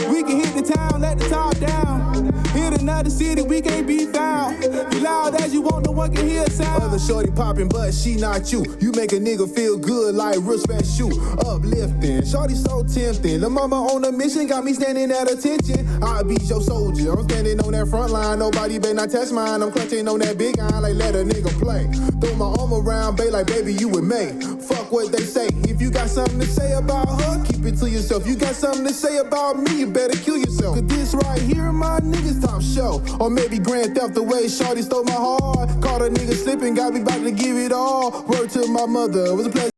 we can hit the town, let the top down. Hit another city, we can't be found. Be loud as you want, no one can hear a sound. Other shorty popping, but she not you. You make a nigga feel good like respect shoe. Uplifting, shorty so tempting. The mama on a mission got me standing at attention. I'll be your soldier, I'm standing on that front line. Nobody better not touch mine. I'm clutching on that big iron like let a nigga play. Throw my arm around, babe, like baby you with me. Fuck what they say. If you got something to say about her, keep it to yourself. You got something to say about me, you better kill yourself. Cause this right here, my niggas top show. Or maybe Grand Theft the way shorty stole my heart. Caught a nigga slipping, got me about to give it all. Word to my mother, it was a pleasure.